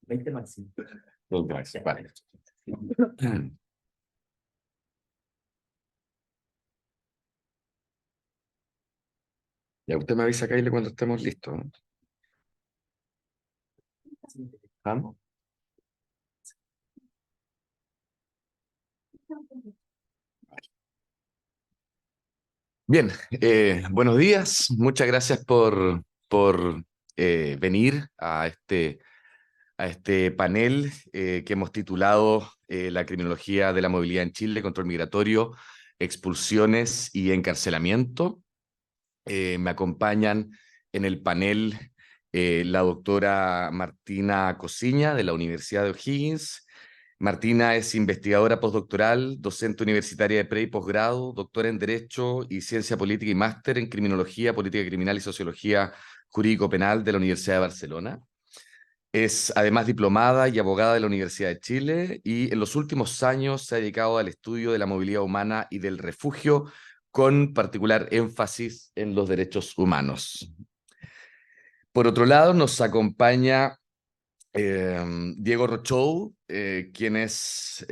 Veinte máximo. Vale. Ya usted me avisa, Kyle, cuando estemos listos, ¿no? ¿Vamos? Bien, buenos días. Muchas gracias por venir a este panel que hemos titulado La criminología de la movilidad en Chile, control migratorio, expulsiones y encarcelamiento. Me acompañan en el panel la doctora Martina Cosiña, de la Universidad de O'Higgins. Martina es investigadora postdoctoral, docente universitaria de pre y posgrado, doctora en Derecho y Ciencia Política y máster en Criminología, Política Criminal y Sociología Jurídico-Penal de la Universidad de Barcelona. Es además diplomada y abogada de la Universidad de Chile y en los últimos años se ha dedicado al estudio de la movilidad humana y del refugio, con particular énfasis en los derechos humanos. Por otro lado, nos acompaña Diego Rochou, quien es,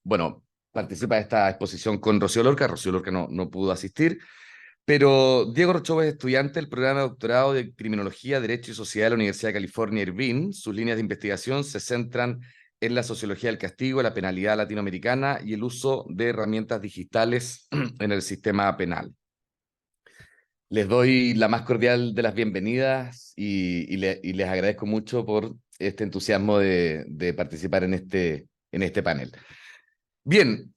bueno, participa de esta exposición con Rocío Lorca. Rocío Lorca no pudo asistir, pero Diego Rochou es estudiante del programa de doctorado de Criminología, Derecho y Sociedad de la Universidad de California, Irvine. Sus líneas de investigación se centran en la sociología del castigo, la penalidad latinoamericana y el uso de herramientas digitales en el sistema penal. Les doy la más cordial de las bienvenidas y les agradezco mucho por este entusiasmo de participar en este panel. Bien,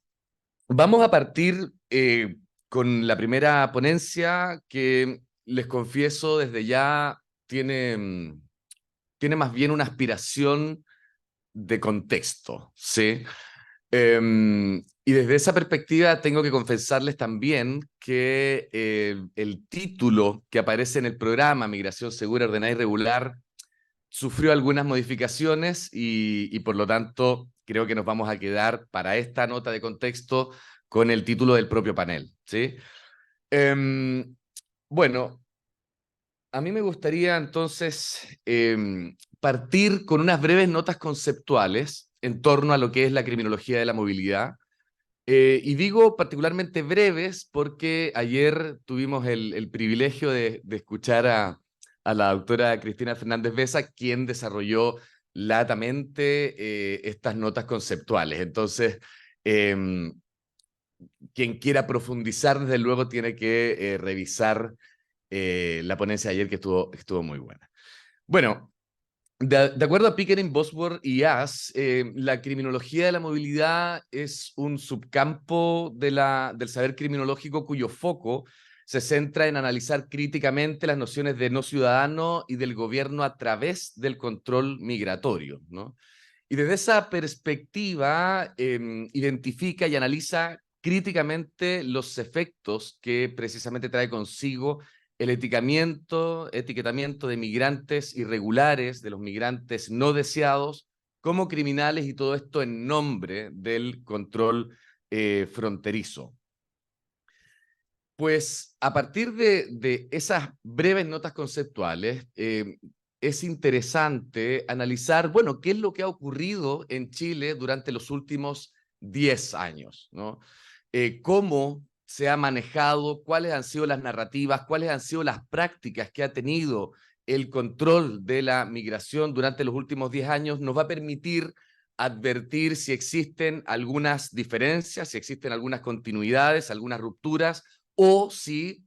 vamos a partir con la primera ponencia que, les confieso, desde ya tiene más bien una aspiración de contexto, ¿sí? Y desde esa perspectiva tengo que confesarles también que el título que aparece en el programa, Migración Segura, Ordenada y Regular, sufrió algunas modificaciones y por lo tanto creo que nos vamos a quedar para esta nota de contexto con el título del propio panel, ¿sí? Bueno, a mí me gustaría entonces partir con unas breves notas conceptuales en torno a lo que es la criminología de la movilidad. Y digo particularmente breves porque ayer tuvimos el privilegio de escuchar a la doctora Cristina Fernández Besa, quien desarrolló latamente estas notas conceptuales. Entonces, eh, quien quiera profundizar, desde luego, tiene que revisar la ponencia de ayer, que estuvo muy buena. Bueno, de acuerdo a Pickering, Bosworth y Ash, la criminología de la movilidad es un subcampo del saber criminológico cuyo foco se centra en analizar críticamente las nociones de no ciudadano y del gobierno a través del control migratorio, ¿no? Y desde esa perspectiva identifica y analiza críticamente los efectos que precisamente trae consigo el etiquetamiento de migrantes irregulares, de los migrantes no deseados, como criminales, y todo esto en nombre del control fronterizo. Pues a partir de esas breves notas conceptuales, es interesante analizar, bueno, qué es lo que ha ocurrido en Chile durante los últimos 10 años, ¿no? Cómo se ha manejado, cuáles han sido las narrativas, cuáles han sido las prácticas que ha tenido el control de la migración durante los últimos 10 años, nos va a permitir advertir si existen algunas diferencias, si existen algunas continuidades, algunas rupturas, o si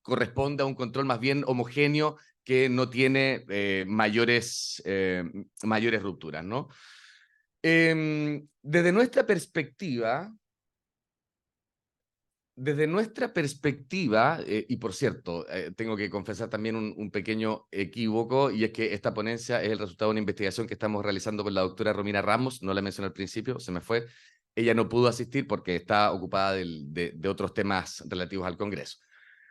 corresponde a un control más bien homogéneo que no tiene mayores rupturas, ¿no? Desde nuestra perspectiva, y por cierto, tengo que confesar también un pequeño equívoco, y es que esta ponencia es el resultado de una investigación que estamos realizando con la doctora Romina Ramos. No la mencioné al principio, se me fue. Ella no pudo asistir porque está ocupada de otros temas relativos al Congreso.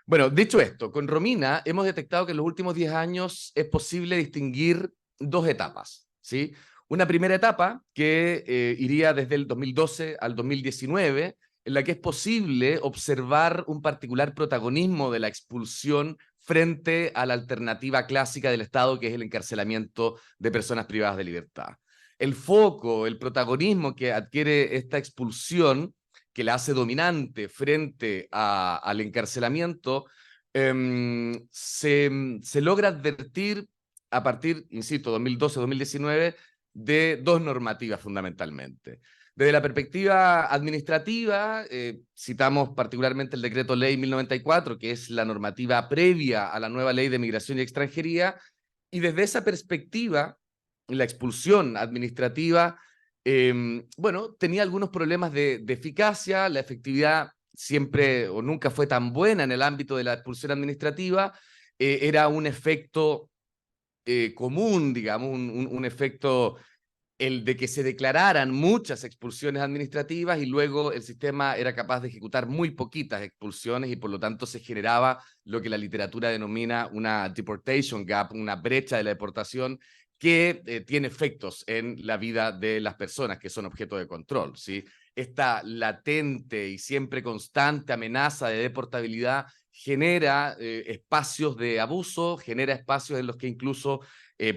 Bueno, dicho esto, con Romina hemos detectado que en los últimos 10 años es posible distinguir dos etapas, ¿sí? Una primera etapa que iría desde el 2012 al 2019, en la que es posible observar un particular protagonismo de la expulsión frente a la alternativa clásica del Estado, que es el encarcelamiento de personas privadas de libertad. El foco, el protagonismo que adquiere esta expulsión, que la hace dominante frente al encarcelamiento, se logra advertir a partir, insisto, 2012-2019, de dos normativas fundamentalmente. Desde la perspectiva administrativa, citamos particularmente el Decreto Ley 1094, que es la normativa previa a la nueva Ley de Migración y Extranjería, y desde esa perspectiva, la expulsión administrativa, bueno, tenía algunos problemas de eficacia, la efectividad siempre o nunca fue tan buena en el ámbito de la expulsión administrativa, era un efecto común, digamos, un efecto el de que se declararan muchas expulsiones administrativas y luego el sistema era capaz de ejecutar muy poquitas expulsiones y por lo tanto se generaba lo que la literatura denomina una deportation gap, una brecha de la deportación que tiene efectos en la vida de las personas que son objeto de control, ¿sí? Esta latente y siempre constante amenaza de deportabilidad genera espacios de abuso, genera espacios en los que incluso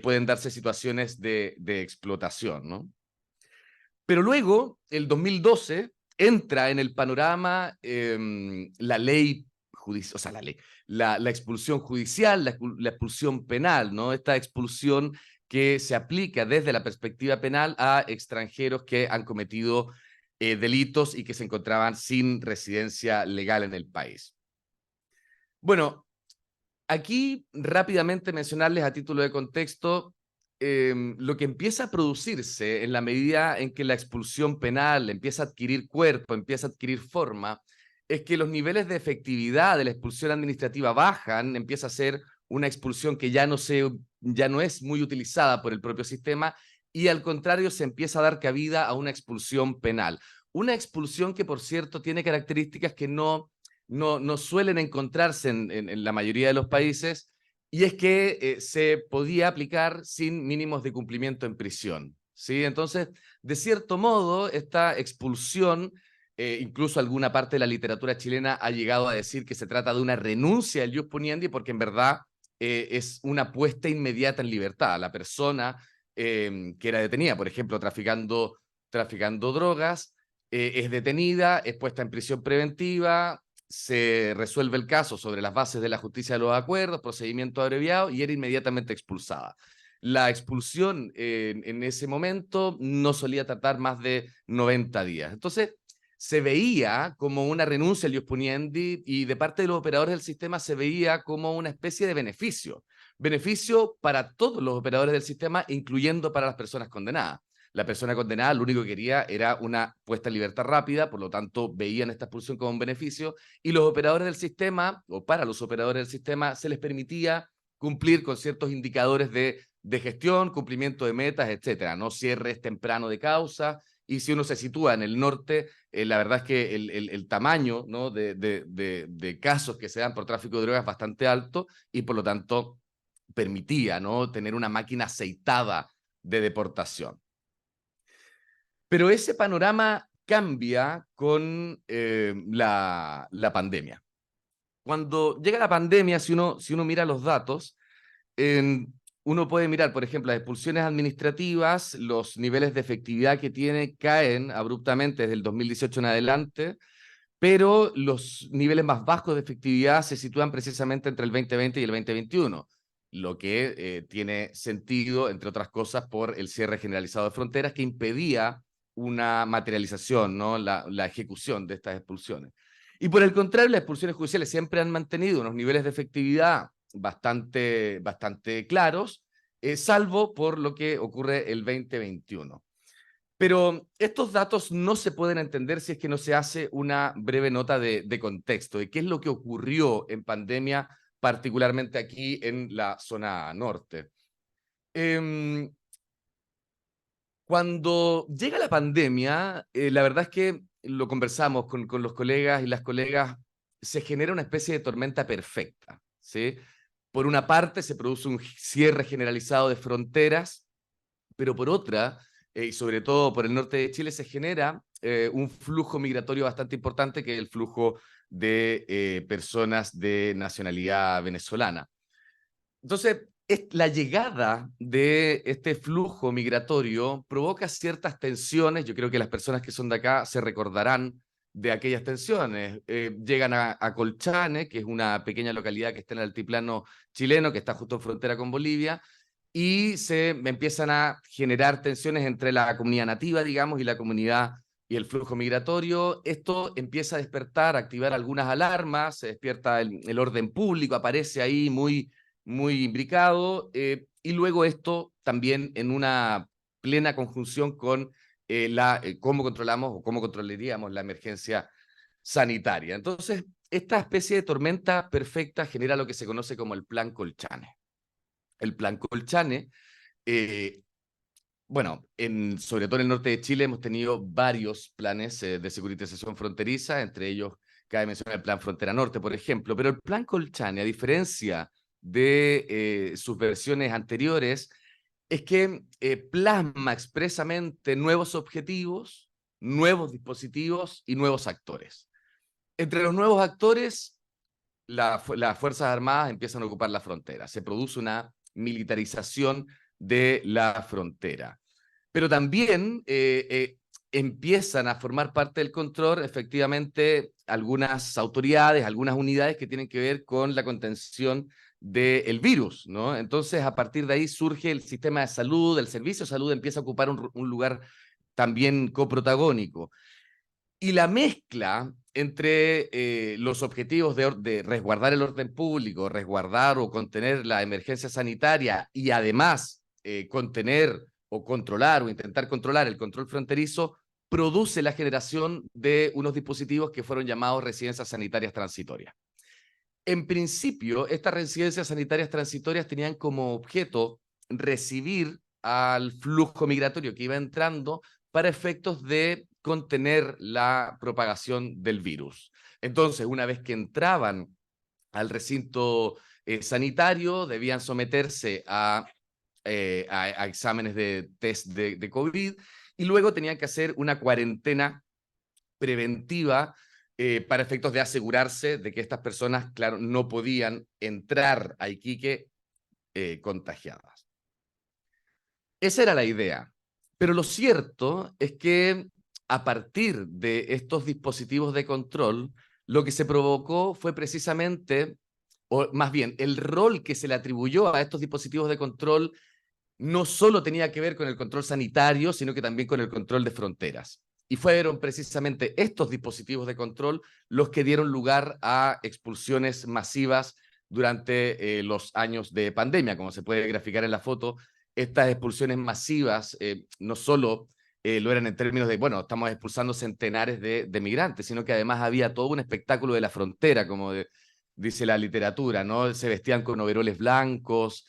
pueden darse situaciones de explotación, ¿no? Pero luego, el 2012, entra en el panorama la ley judicial, o sea, la expulsión judicial, la expulsión penal, ¿no? Esta expulsión que se aplica desde la perspectiva penal a extranjeros que han cometido delitos y que se encontraban sin residencia legal en el país. Bueno, aquí rápidamente mencionarles a título de contexto lo que empieza a producirse en la medida en que la expulsión penal empieza a adquirir cuerpo, empieza a adquirir forma, es que los niveles de efectividad de la expulsión administrativa bajan, empieza a ser una expulsión que ya no es muy utilizada por el propio sistema y al contrario se empieza a dar cabida a una expulsión penal. Una expulsión que, por cierto, tiene características que no suelen encontrarse en la mayoría de los países, y es que se podía aplicar sin mínimos de cumplimiento en prisión, ¿sí? Entonces, de cierto modo, esta expulsión, incluso alguna parte de la literatura chilena ha llegado a decir que se trata de una renuncia al ius puniendi, porque en verdad es una puesta inmediata en libertad. La persona que era detenida, por ejemplo, traficando drogas, es detenida, es puesta en prisión preventiva, se resuelve el caso sobre las bases de la justicia de los acuerdos, procedimiento abreviado, y era inmediatamente expulsada. La expulsión en ese momento no solía tardar más de 90 días. Entonces, se veía como una renuncia al ius puniendi y de parte de los operadores del sistema se veía como una especie de beneficio. Beneficio para todos los operadores del sistema, incluyendo para las personas condenadas. La persona condenada lo único que quería era una puesta en libertad rápida, por lo tanto veían esta expulsión como un beneficio, y los operadores del sistema, o para los operadores del sistema, se les permitía cumplir con ciertos indicadores de gestión, cumplimiento de metas, etcétera, no cierres temprano de causa, y si uno se sitúa en el norte, la verdad es que el tamaño, ¿no? de casos que se dan por tráfico de drogas es bastante alto, y por lo tanto permitía, ¿no? tener una máquina aceitada de deportación. Pero ese panorama cambia con la pandemia. Cuando llega la pandemia, si uno mira los datos, uno puede mirar, por ejemplo, las expulsiones administrativas, los niveles de efectividad que tiene caen abruptamente desde el 2018 en adelante, pero los niveles más bajos de efectividad se sitúan precisamente entre el 2020 y el 2021, lo que tiene sentido, entre otras cosas, por el cierre generalizado de fronteras que impedía una materialización, ¿no? la ejecución de estas expulsiones. Y por el contrario, las expulsiones judiciales siempre han mantenido unos niveles de efectividad bastante claros, salvo por lo que ocurre el 2021. Pero estos datos no se pueden entender si es que no se hace una breve nota de contexto, de qué es lo que ocurrió en pandemia, particularmente aquí en la zona norte. Cuando llega la pandemia, la verdad es que lo conversamos con los colegas y las colegas, se genera una especie de tormenta perfecta, ¿sí? Por una parte se produce un cierre generalizado de fronteras, pero por otra y sobre todo por el norte de Chile, se genera un flujo migratorio bastante importante, que es el flujo de personas de nacionalidad venezolana. Entonces, la llegada de este flujo migratorio provoca ciertas tensiones. Yo creo que las personas que son de acá se recordarán de aquellas tensiones. Llegan a Colchane, que es una pequeña localidad que está en el altiplano chileno, que está justo en frontera con Bolivia, y se empiezan a generar tensiones entre la comunidad nativa, digamos, y la comunidad y el flujo migratorio. Esto empieza a despertar, a activar algunas alarmas, se despierta el orden público, aparece ahí muy imbricado, y luego esto también en una plena conjunción con cómo controlamos o cómo controlaríamos la emergencia sanitaria. Entonces, esta especie de tormenta perfecta genera lo que se conoce como el Plan Colchane. El Plan Colchane, eh, bueno, sobre todo en el norte de Chile hemos tenido varios planes de securitización fronteriza, entre ellos cabe mencionar el Plan Frontera Norte, por ejemplo, pero el Plan Colchane, a diferencia de sus versiones anteriores, es que plasma expresamente nuevos objetivos, nuevos dispositivos y nuevos actores. Entre los nuevos actores, las Fuerzas Armadas empiezan a ocupar la frontera. Se produce una militarización de la frontera. Pero también empiezan a formar parte del control, efectivamente, algunas autoridades, algunas unidades que tienen que ver con la contención del virus, ¿no? Entonces, a partir de ahí surge el sistema de salud, el servicio de salud empieza a ocupar un lugar también coprotagónico. Y la mezcla entre los objetivos de resguardar el orden público, resguardar o contener la emergencia sanitaria y además contener o controlar o intentar controlar el control fronterizo, produce la generación de unos dispositivos que fueron llamados residencias sanitarias transitorias. En principio, estas residencias sanitarias transitorias tenían como objeto recibir al flujo migratorio que iba entrando para efectos de contener la propagación del virus. Entonces, una vez que entraban al recinto sanitario, debían someterse a exámenes de test de COVID, y luego tenían que hacer una cuarentena preventiva para efectos de asegurarse de que estas personas, claro, no podían entrar a Iquique contagiadas. Esa era la idea. Pero lo cierto es que a partir de estos dispositivos de control, lo que se provocó fue precisamente, o más bien, el rol que se le atribuyó a estos dispositivos de control no solo tenía que ver con el control sanitario, sino que también con el control de fronteras. Y fueron precisamente estos dispositivos de control los que dieron lugar a expulsiones masivas durante los años de pandemia. Como se puede graficar en la foto, estas expulsiones masivas no solo lo eran en términos de, bueno, estamos expulsando centenares de migrantes, sino que además había todo un espectáculo de la frontera, como dice la literatura, ¿no? Se vestían con overoles blancos,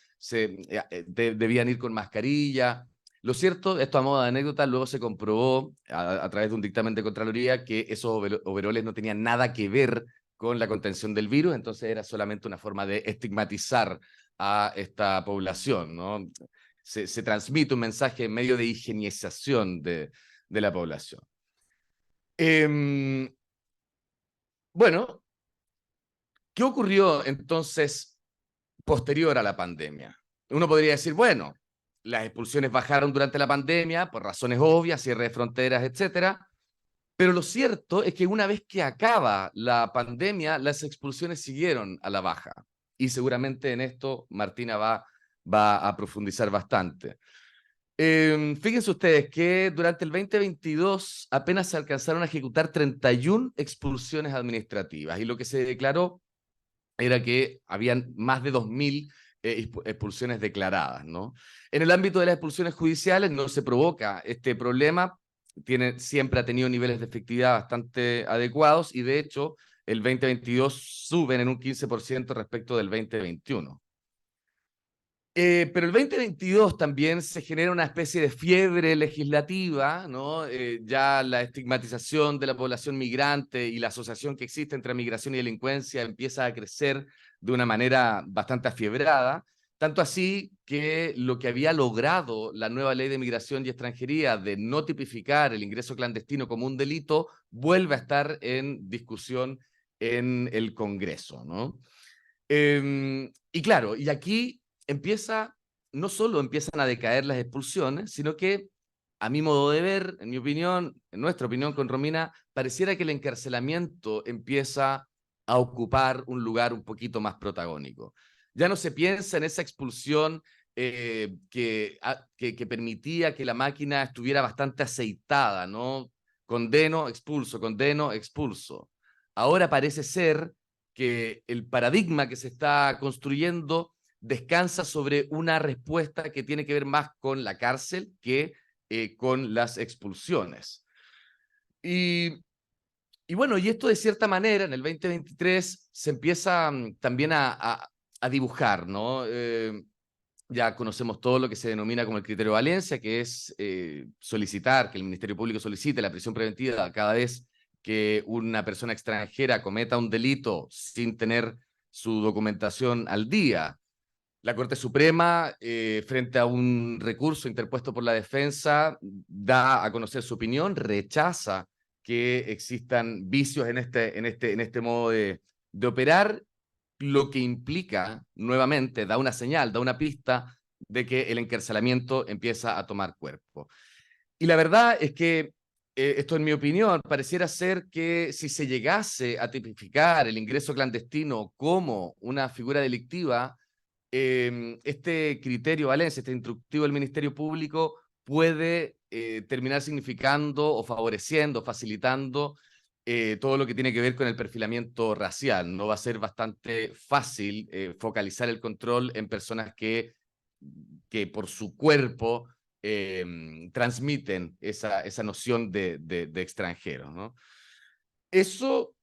debían ir con mascarilla. Lo cierto, esto a modo de anécdota, luego se comprobó a través de un dictamen de Contraloría que esos overoles no tenían nada que ver con la contención del virus, entonces era solamente una forma de estigmatizar a esta población, ¿no? Se transmite un mensaje en medio de higienización de la población. Bueno, ¿qué ocurrió entonces posterior a la pandemia? Uno podría decir, bueno, las expulsiones bajaron durante la pandemia por razones obvias, cierre de fronteras, etcétera, pero lo cierto es que una vez que acaba la pandemia, las expulsiones siguieron a la baja. Y seguramente en esto Martina va a profundizar bastante. Fíjense ustedes que durante el 2022 apenas se alcanzaron a ejecutar 31 expulsiones administrativas, y lo que se declaró era que habían más de 2.000 expulsiones declaradas, ¿no? En el ámbito de las expulsiones judiciales no se provoca este problema, siempre ha tenido niveles de efectividad bastante adecuados, y de hecho el 2022 suben en un 15% respecto del 2021. Pero el 2022 también se genera una especie de fiebre legislativa, ¿no? Ya la estigmatización de la población migrante y la asociación que existe entre migración y delincuencia empieza a crecer de una manera bastante afiebrada, Tanto así que lo que había logrado la nueva ley de migración y extranjería de no tipificar el ingreso clandestino como un delito, vuelve a estar en discusión en el Congreso, ¿no? Y claro, y aquí no solo empiezan a decaer las expulsiones, sino que, a mi modo de ver, en mi opinión, en nuestra opinión con Romina, pareciera que el encarcelamiento empieza a ocupar un lugar un poquito más protagónico. Ya no se piensa en esa expulsión que permitía que la máquina estuviera bastante aceitada, ¿no? Condeno, expulso. Ahora parece ser que el paradigma que se está construyendo descansa sobre una respuesta que tiene que ver más con la cárcel que con las expulsiones. Y, y bueno, y esto de cierta manera en el 2023 se empieza también a dibujar, ¿no? Ya conocemos todo lo que se denomina como el criterio de Valencia, que es solicitar, que el Ministerio Público solicite la prisión preventiva cada vez que una persona extranjera cometa un delito sin tener su documentación al día. La Corte Suprema, frente a un recurso interpuesto por la defensa, da a conocer su opinión, rechaza que existan vicios en este modo de operar, lo que implica, nuevamente, da una señal, da una pista de que el encarcelamiento empieza a tomar cuerpo. Y la verdad es que, esto en mi opinión, pareciera ser que si se llegase a tipificar el ingreso clandestino como una figura delictiva, este criterio, Valencia, este instructivo del Ministerio Público puede terminar significando o favoreciendo, facilitando todo lo que tiene que ver con el perfilamiento racial. No va a ser bastante fácil focalizar el control en personas que por su cuerpo transmiten esa noción de extranjero, ¿no? Eso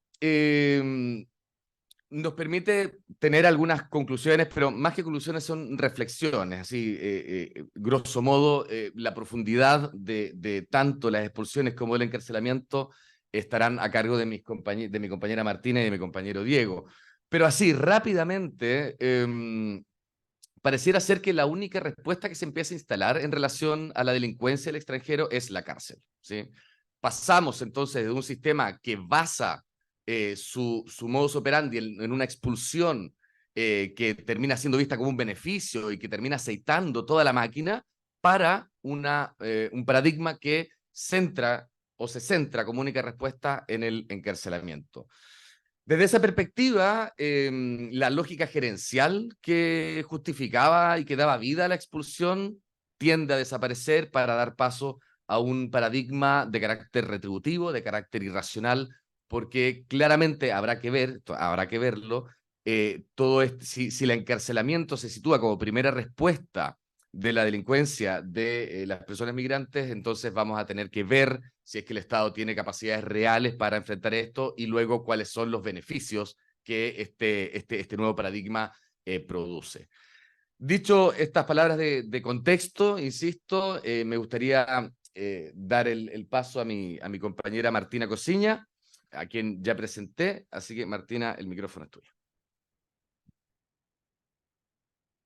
nos permite tener algunas conclusiones, pero más que conclusiones son reflexiones, así, grosso modo, la profundidad de tanto las expulsiones como el encarcelamiento estarán a cargo de mi compañera Martina y de mi compañero Diego. Pero así, rápidamente, pareciera ser que la única respuesta que se empieza a instalar en relación a la delincuencia del extranjero es la cárcel, ¿sí? Pasamos entonces de un sistema que basa su modus operandi en una expulsión que termina siendo vista como un beneficio y que termina aceitando toda la máquina para un paradigma que centra o se centra como única respuesta en el encarcelamiento. Desde esa perspectiva, la lógica gerencial que justificaba y que daba vida a la expulsión tiende a desaparecer para dar paso a un paradigma de carácter retributivo, de carácter irracional, porque claramente habrá que verlo, si el encarcelamiento se sitúa como primera respuesta de la delincuencia de las personas migrantes, entonces vamos a tener que ver si es que el Estado tiene capacidades reales para enfrentar esto y luego cuáles son los beneficios que este nuevo paradigma produce. Dicho estas palabras de contexto, insisto, me gustaría dar el paso a mi compañera Martina Cosiña, a quien ya presenté, así que Martina, el micrófono es tuyo.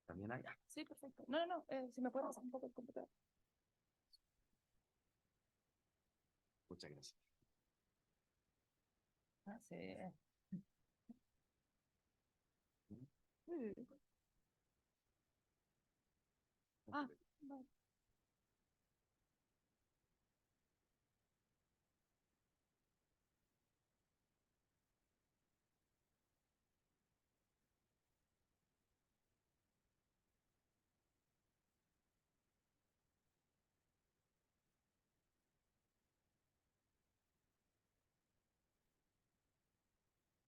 ¿También allá? Sí, perfecto. No, si me puedes pasar un poco el computador. Muchas gracias. Ah, sí. Ah, vale.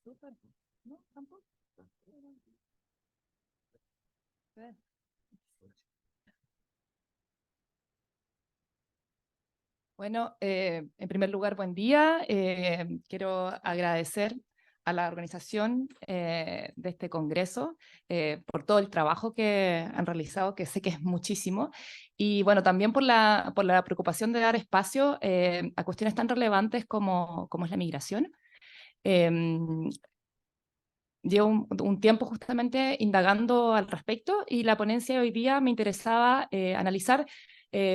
Súper. No, tampoco. Bien. Bueno, en primer lugar, buen día. Quiero agradecer a la organización de este congreso por todo el trabajo que han realizado, que sé que es muchísimo, y bueno, también por la preocupación de dar espacio a cuestiones tan relevantes como es la migración. llevo un tiempo justamente indagando al respecto, y la ponencia de hoy día me interesaba analizar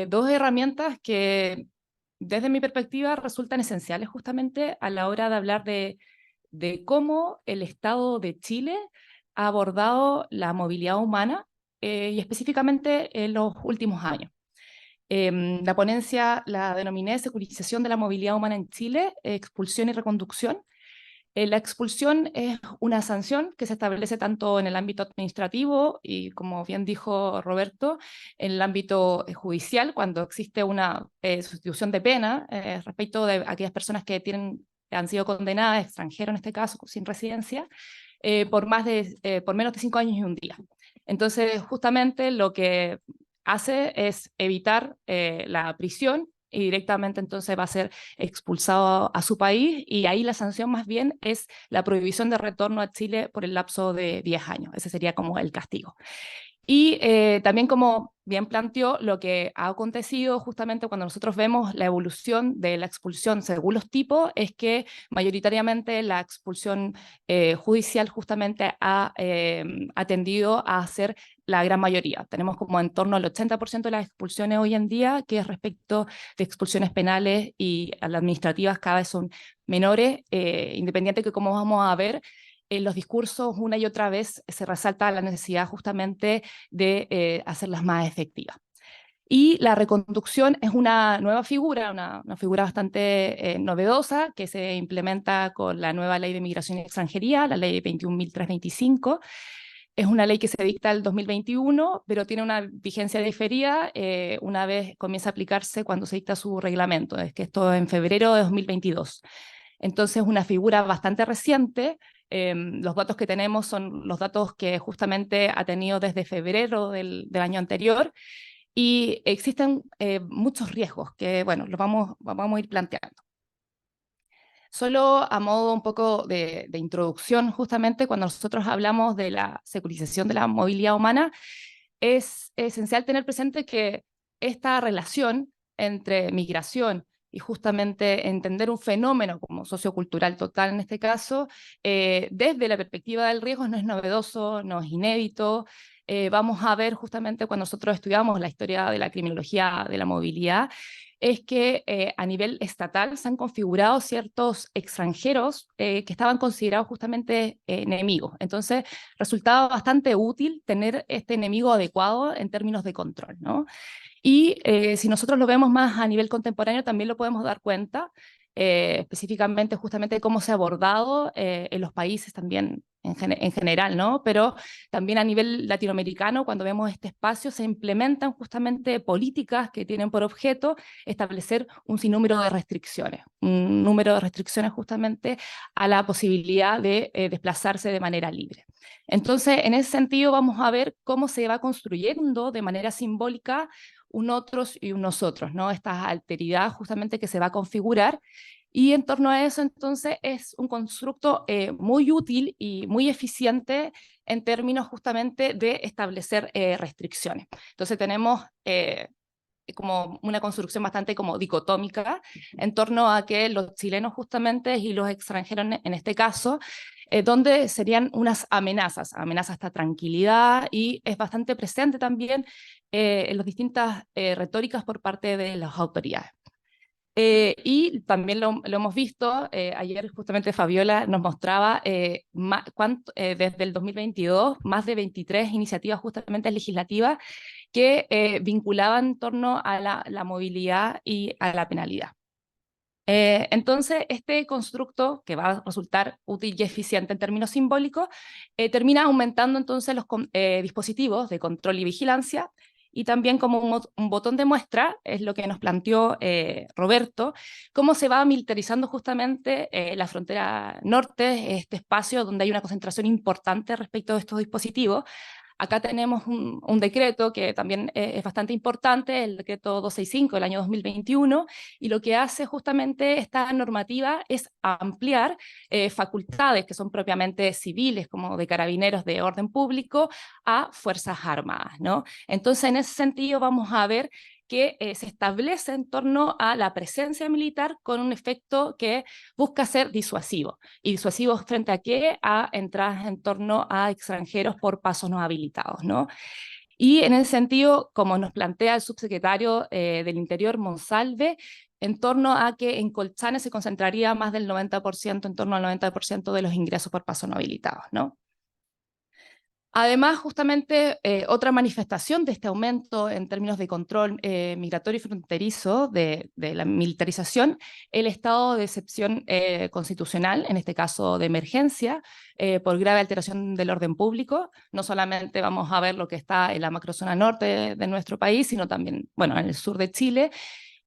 dos herramientas que desde mi perspectiva resultan esenciales justamente a la hora de hablar de cómo el Estado de Chile ha abordado la movilidad humana y específicamente en los últimos años. La ponencia la denominé Securización de la movilidad humana en Chile, expulsión y reconducción. La expulsión es una sanción que se establece tanto en el ámbito administrativo y, como bien dijo Roberto, en el ámbito judicial, cuando existe una sustitución de pena respecto de aquellas personas que han sido condenadas, extranjeros en este caso, sin residencia, por menos de 5 años y un día. Entonces, justamente lo que hace es evitar la prisión, y directamente entonces va a ser expulsado a su país, y ahí la sanción más bien es la prohibición de retorno a Chile por el lapso de 10 años. Ese sería como el castigo. Y también, como bien planteó, lo que ha acontecido justamente cuando nosotros vemos la evolución de la expulsión según los tipos es que mayoritariamente la expulsión judicial justamente ha atendido a ser la gran mayoría. Tenemos como en torno al 80% de las expulsiones hoy en día, que respecto de expulsiones penales, y a las administrativas cada vez son menores, independiente que, como vamos a ver, en los discursos una y otra vez se resalta la necesidad justamente de hacerlas más efectivas. Y la reconducción es una nueva figura, una figura bastante novedosa, que se implementa con la nueva Ley de Migración y Extranjería, la Ley 21.325. Es una ley que se dicta el 2021, pero tiene una vigencia diferida una vez comienza a aplicarse cuando se dicta su reglamento, es que esto es en febrero de 2022. Entonces, es una figura bastante reciente. Los datos que tenemos son los datos que justamente ha tenido desde febrero del año anterior, y existen muchos riesgos que, bueno, los vamos a ir planteando. Solo a modo un poco de introducción, justamente cuando nosotros hablamos de la securización de la movilidad humana, es esencial tener presente que esta relación entre migración y justamente entender un fenómeno como sociocultural total en este caso, desde la perspectiva del riesgo no es novedoso, no es inédito. Vamos a ver justamente cuando nosotros estudiamos la historia de la criminología de la movilidad, es que a nivel estatal se han configurado ciertos extranjeros que estaban considerados justamente enemigos. Entonces, resultaba bastante útil tener este enemigo adecuado en términos de control, ¿no? Y si nosotros lo vemos más a nivel contemporáneo, también lo podemos dar cuenta, específicamente justamente cómo se ha abordado en los países también en general, ¿no? Pero también a nivel latinoamericano, cuando vemos este espacio, se implementan justamente políticas que tienen por objeto establecer un sinnúmero de restricciones, un número de restricciones justamente a la posibilidad de desplazarse de manera libre. Entonces, en ese sentido, vamos a ver cómo se va construyendo de manera simbólica un otros y un nosotros, ¿no? Esta alteridad justamente que se va a configurar, y en torno a eso entonces es un constructo muy útil y muy eficiente en términos justamente de establecer restricciones. Entonces tenemos como una construcción bastante como dicotómica en torno a que los chilenos justamente y los extranjeros en este caso, donde serían unas amenazas a esta tranquilidad, y es bastante presente también en las distintas retóricas por parte de las autoridades. Y también lo hemos visto, ayer justamente Fabiola nos mostraba desde el 2022 más de 23 iniciativas justamente legislativas que vinculaban en torno a la movilidad y a la penalidad. Entonces, este constructo, que va a resultar útil y eficiente en términos simbólicos, termina aumentando entonces los dispositivos de control y vigilancia, y también como un botón de muestra, es lo que nos planteó Roberto, cómo se va militarizando justamente la frontera norte, este espacio donde hay una concentración importante respecto de estos dispositivos. Acá tenemos un decreto que también es bastante importante, el decreto 265 del año 2021, y lo que hace justamente esta normativa es ampliar facultades que son propiamente civiles, como de carabineros de orden público, a fuerzas armadas, ¿no? Entonces, en ese sentido vamos a ver que se establece en torno a la presencia militar con un efecto que busca ser disuasivo. ¿Y disuasivo frente a qué? A entradas en torno a extranjeros por pasos no habilitados, ¿no? Y en ese sentido, como nos plantea el subsecretario del Interior, Monsalve, en torno a que en Colchane se concentraría más del 90%, en torno al 90% de los ingresos por pasos no habilitados, ¿no? Además, justamente, otra manifestación de este aumento en términos de control migratorio y fronterizo de la militarización, el estado de excepción constitucional, en este caso de emergencia, por grave alteración del orden público. No solamente vamos a ver lo que está en la macrozona norte de nuestro país, sino también, bueno, en el sur de Chile,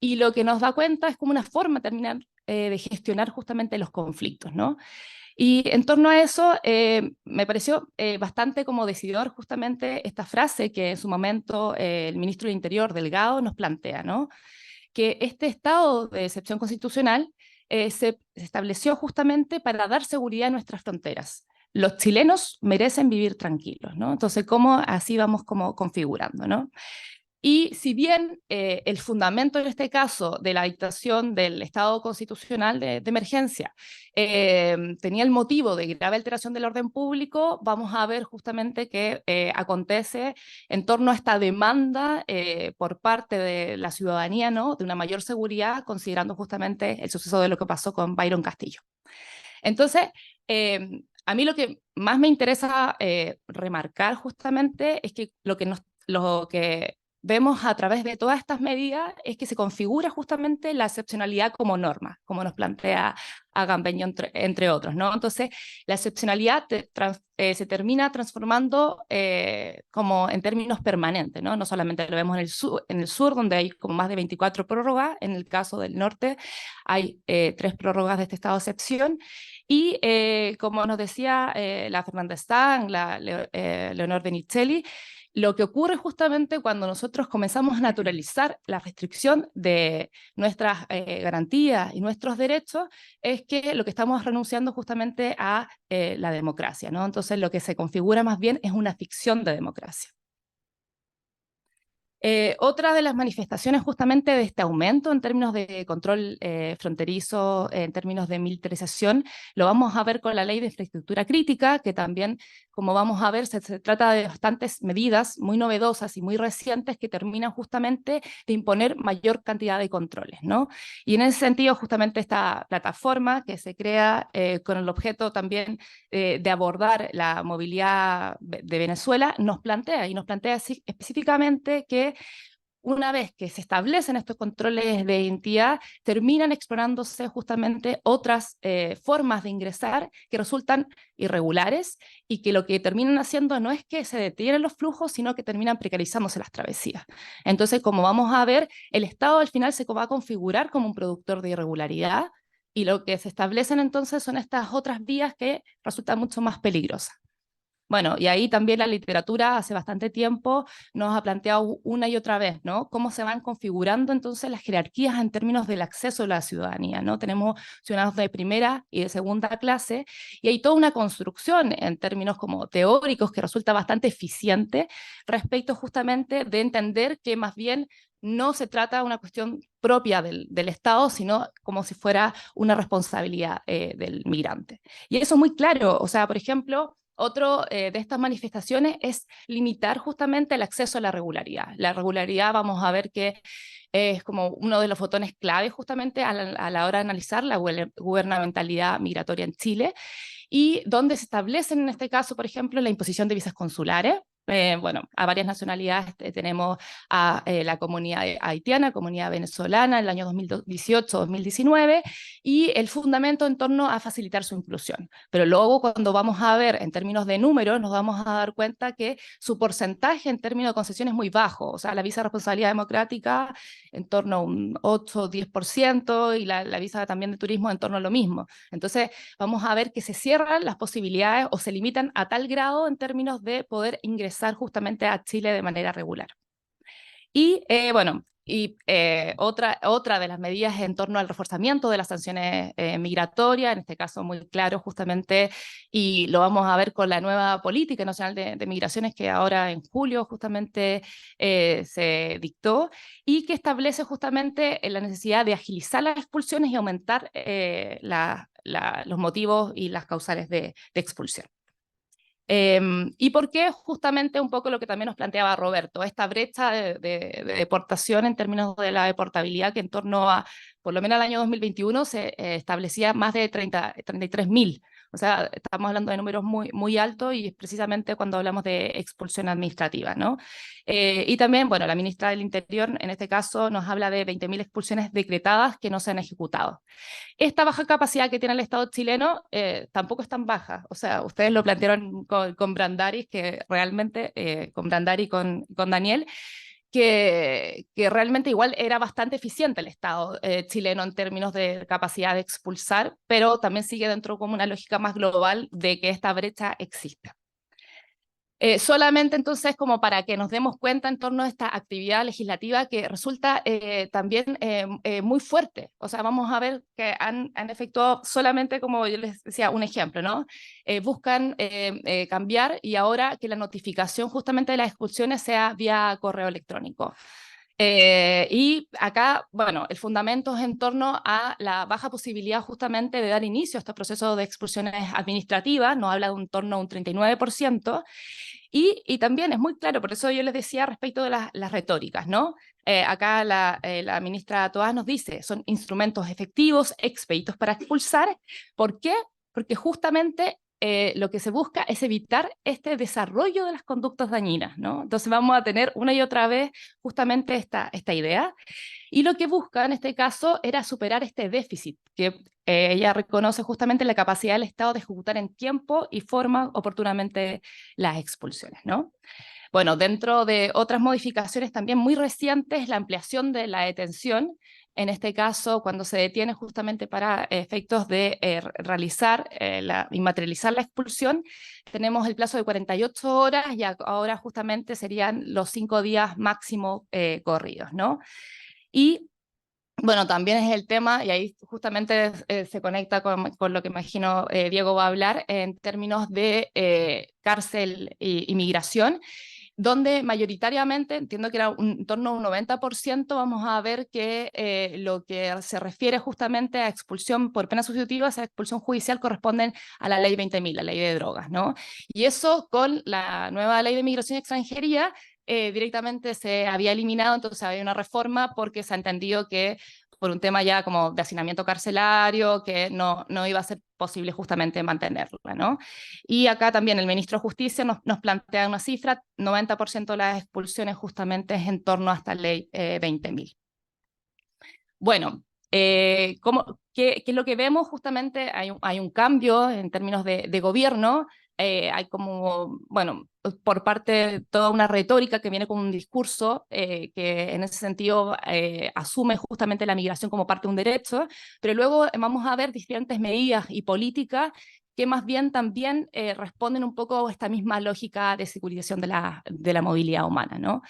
y lo que nos da cuenta es como una forma de gestionar justamente los conflictos, ¿no? Y en torno a eso, me pareció bastante como decidor justamente esta frase que en su momento el ministro del Interior, Delgado, nos plantea, ¿no? Que este estado de excepción constitucional se estableció justamente para dar seguridad a nuestras fronteras. Los chilenos merecen vivir tranquilos, ¿no? Entonces, ¿cómo así vamos como configurando, ¿no? Y si bien el fundamento en este caso de la dictación del Estado constitucional de emergencia tenía el motivo de grave alteración del orden público, vamos a ver justamente que acontece en torno a esta demanda por parte de la ciudadanía, ¿no? De una mayor seguridad, considerando justamente el suceso de lo que pasó con Byron Castillo. Entonces, a mí lo que más me interesa remarcar justamente es que lo que vemos a través de todas estas medidas es que se configura justamente la excepcionalidad como norma, como nos plantea Agamben, entre otros, ¿no? Entonces, la excepcionalidad se termina transformando como en términos permanentes, ¿no? No solamente lo vemos en el sur, donde hay como más de 24 prórrogas, en el caso del norte hay 3 prórrogas de este estado de excepción, y como nos decía la Fernanda Stang, Leonor Benicelli, lo que ocurre justamente cuando nosotros comenzamos a naturalizar la restricción de nuestras garantías y nuestros derechos es que lo que estamos renunciando justamente a la democracia, ¿no? Entonces lo que se configura más bien es una ficción de democracia. Otra de las manifestaciones justamente de este aumento en términos de control fronterizo, en términos de militarización, lo vamos a ver con la ley de infraestructura crítica, que también, como vamos a ver, se trata de bastantes medidas muy novedosas y muy recientes que terminan justamente de imponer mayor cantidad de controles, ¿no? Y en ese sentido, justamente esta plataforma que se crea con el objeto también de abordar la movilidad de Venezuela, nos plantea específicamente que una vez que se establecen estos controles de identidad, terminan explorándose justamente otras formas de ingresar que resultan irregulares y que lo que terminan haciendo no es que se detienen los flujos, sino que terminan precarizándose las travesías. Entonces, como vamos a ver, el Estado al final se va a configurar como un productor de irregularidad y lo que se establecen entonces son estas otras vías que resultan mucho más peligrosas. Bueno, y ahí también la literatura hace bastante tiempo nos ha planteado una y otra vez, ¿no? Cómo se van configurando entonces las jerarquías en términos del acceso a la ciudadanía, ¿no? Tenemos ciudadanos de primera y de segunda clase, y hay toda una construcción en términos como teóricos que resulta bastante eficiente respecto justamente de entender que más bien no se trata de una cuestión propia del Estado, sino como si fuera una responsabilidad del migrante. Y eso es muy claro, o sea, por ejemplo, otro de estas manifestaciones es limitar justamente el acceso a la regularidad. La regularidad vamos a ver que es como uno de los botones clave justamente a la hora de analizar la gubernamentalidad migratoria en Chile, y donde se establecen en este caso, por ejemplo, la imposición de visas consulares. Bueno, a varias nacionalidades tenemos a la comunidad haitiana, comunidad venezolana en el año 2018-2019, y el fundamento en torno a facilitar su inclusión. Pero luego cuando vamos a ver en términos de números, nos vamos a dar cuenta que su porcentaje en términos de concesión es muy bajo. O sea, la visa de responsabilidad democrática en torno a un 8-10%, y la visa también de turismo en torno a lo mismo. Entonces vamos a ver que se cierran las posibilidades o se limitan a tal grado en términos de poder ingresar justamente a Chile de manera regular. Y bueno, otra de las medidas en torno al reforzamiento de las sanciones migratorias, en este caso muy claro justamente, y lo vamos a ver con la nueva política nacional de migraciones que ahora en julio justamente se dictó, y que establece justamente la necesidad de agilizar las expulsiones y aumentar los motivos y las causales de expulsión. ¿Y por qué? Justamente un poco lo que también nos planteaba Roberto, esta brecha de deportación en términos de la deportabilidad que en torno a, por lo menos al año 2021, se establecía más de 33.000. O sea, estamos hablando de números muy, muy altos y es precisamente cuando hablamos de expulsión administrativa, ¿no? Y también, bueno, la ministra del Interior, en este caso, nos habla de 20.000 expulsiones decretadas que no se han ejecutado. Esta baja capacidad que tiene el Estado chileno tampoco es tan baja. O sea, ustedes lo plantearon con Brandari, que realmente, con Brandari y con Daniel, que realmente igual era bastante eficiente el Estado chileno en términos de capacidad de expulsar, pero también sigue dentro como una lógica más global de que esta brecha existe. Solamente entonces como para que nos demos cuenta en torno a esta actividad legislativa que resulta también muy fuerte. O sea, vamos a ver que han efectuado solamente, como yo les decía, un ejemplo, ¿no? Buscan cambiar y ahora que la notificación justamente de las expulsiones sea vía correo electrónico. Y acá, bueno, el fundamento es en torno a la baja posibilidad justamente de dar inicio a estos procesos de expulsiones administrativas, nos habla de un torno a un 39%, y también es muy claro, por eso yo les decía respecto de las retóricas, ¿no? Acá la ministra Toás nos dice, son instrumentos efectivos, expeditos para expulsar. ¿Por qué? Porque justamente lo que se busca es evitar este desarrollo de las conductas dañinas, ¿no? Entonces vamos a tener una y otra vez justamente esta idea. Y lo que busca en este caso era superar este déficit, que ella reconoce justamente la capacidad del Estado de ejecutar en tiempo y forma oportunamente las expulsiones, ¿no? Bueno, dentro de otras modificaciones también muy recientes, la ampliación de la detención, en este caso cuando se detiene justamente para efectos de realizar y materializar la expulsión, tenemos el plazo de 48 horas y ahora justamente serían los 5 días máximo corridos, ¿no? Y bueno, también es el tema, y ahí justamente se conecta con lo que imagino Diego va a hablar, en términos de cárcel y migración, donde mayoritariamente, entiendo que era en torno a un 90%, vamos a ver que lo que se refiere justamente a expulsión por pena sustitutiva, esa expulsión judicial, corresponden a la ley 20.000, la ley de drogas, ¿no? Y eso con la nueva ley de migración y extranjería directamente se había eliminado, entonces había una reforma porque se ha entendido que por un tema ya como de hacinamiento carcelario, que no iba a ser posible justamente mantenerla, ¿no? Y acá también el ministro de Justicia nos plantea una cifra, 90% de las expulsiones justamente es en torno a esta ley 20.000. Bueno, ¿qué es lo que vemos? Justamente hay un cambio en términos de gobierno, hay como, bueno, por parte de toda una retórica que viene con un discurso que en ese sentido asume justamente la migración como parte de un derecho, pero luego vamos a ver diferentes medidas y políticas que más bien también responden un poco a esta misma lógica de securización de la movilidad humana, ¿no?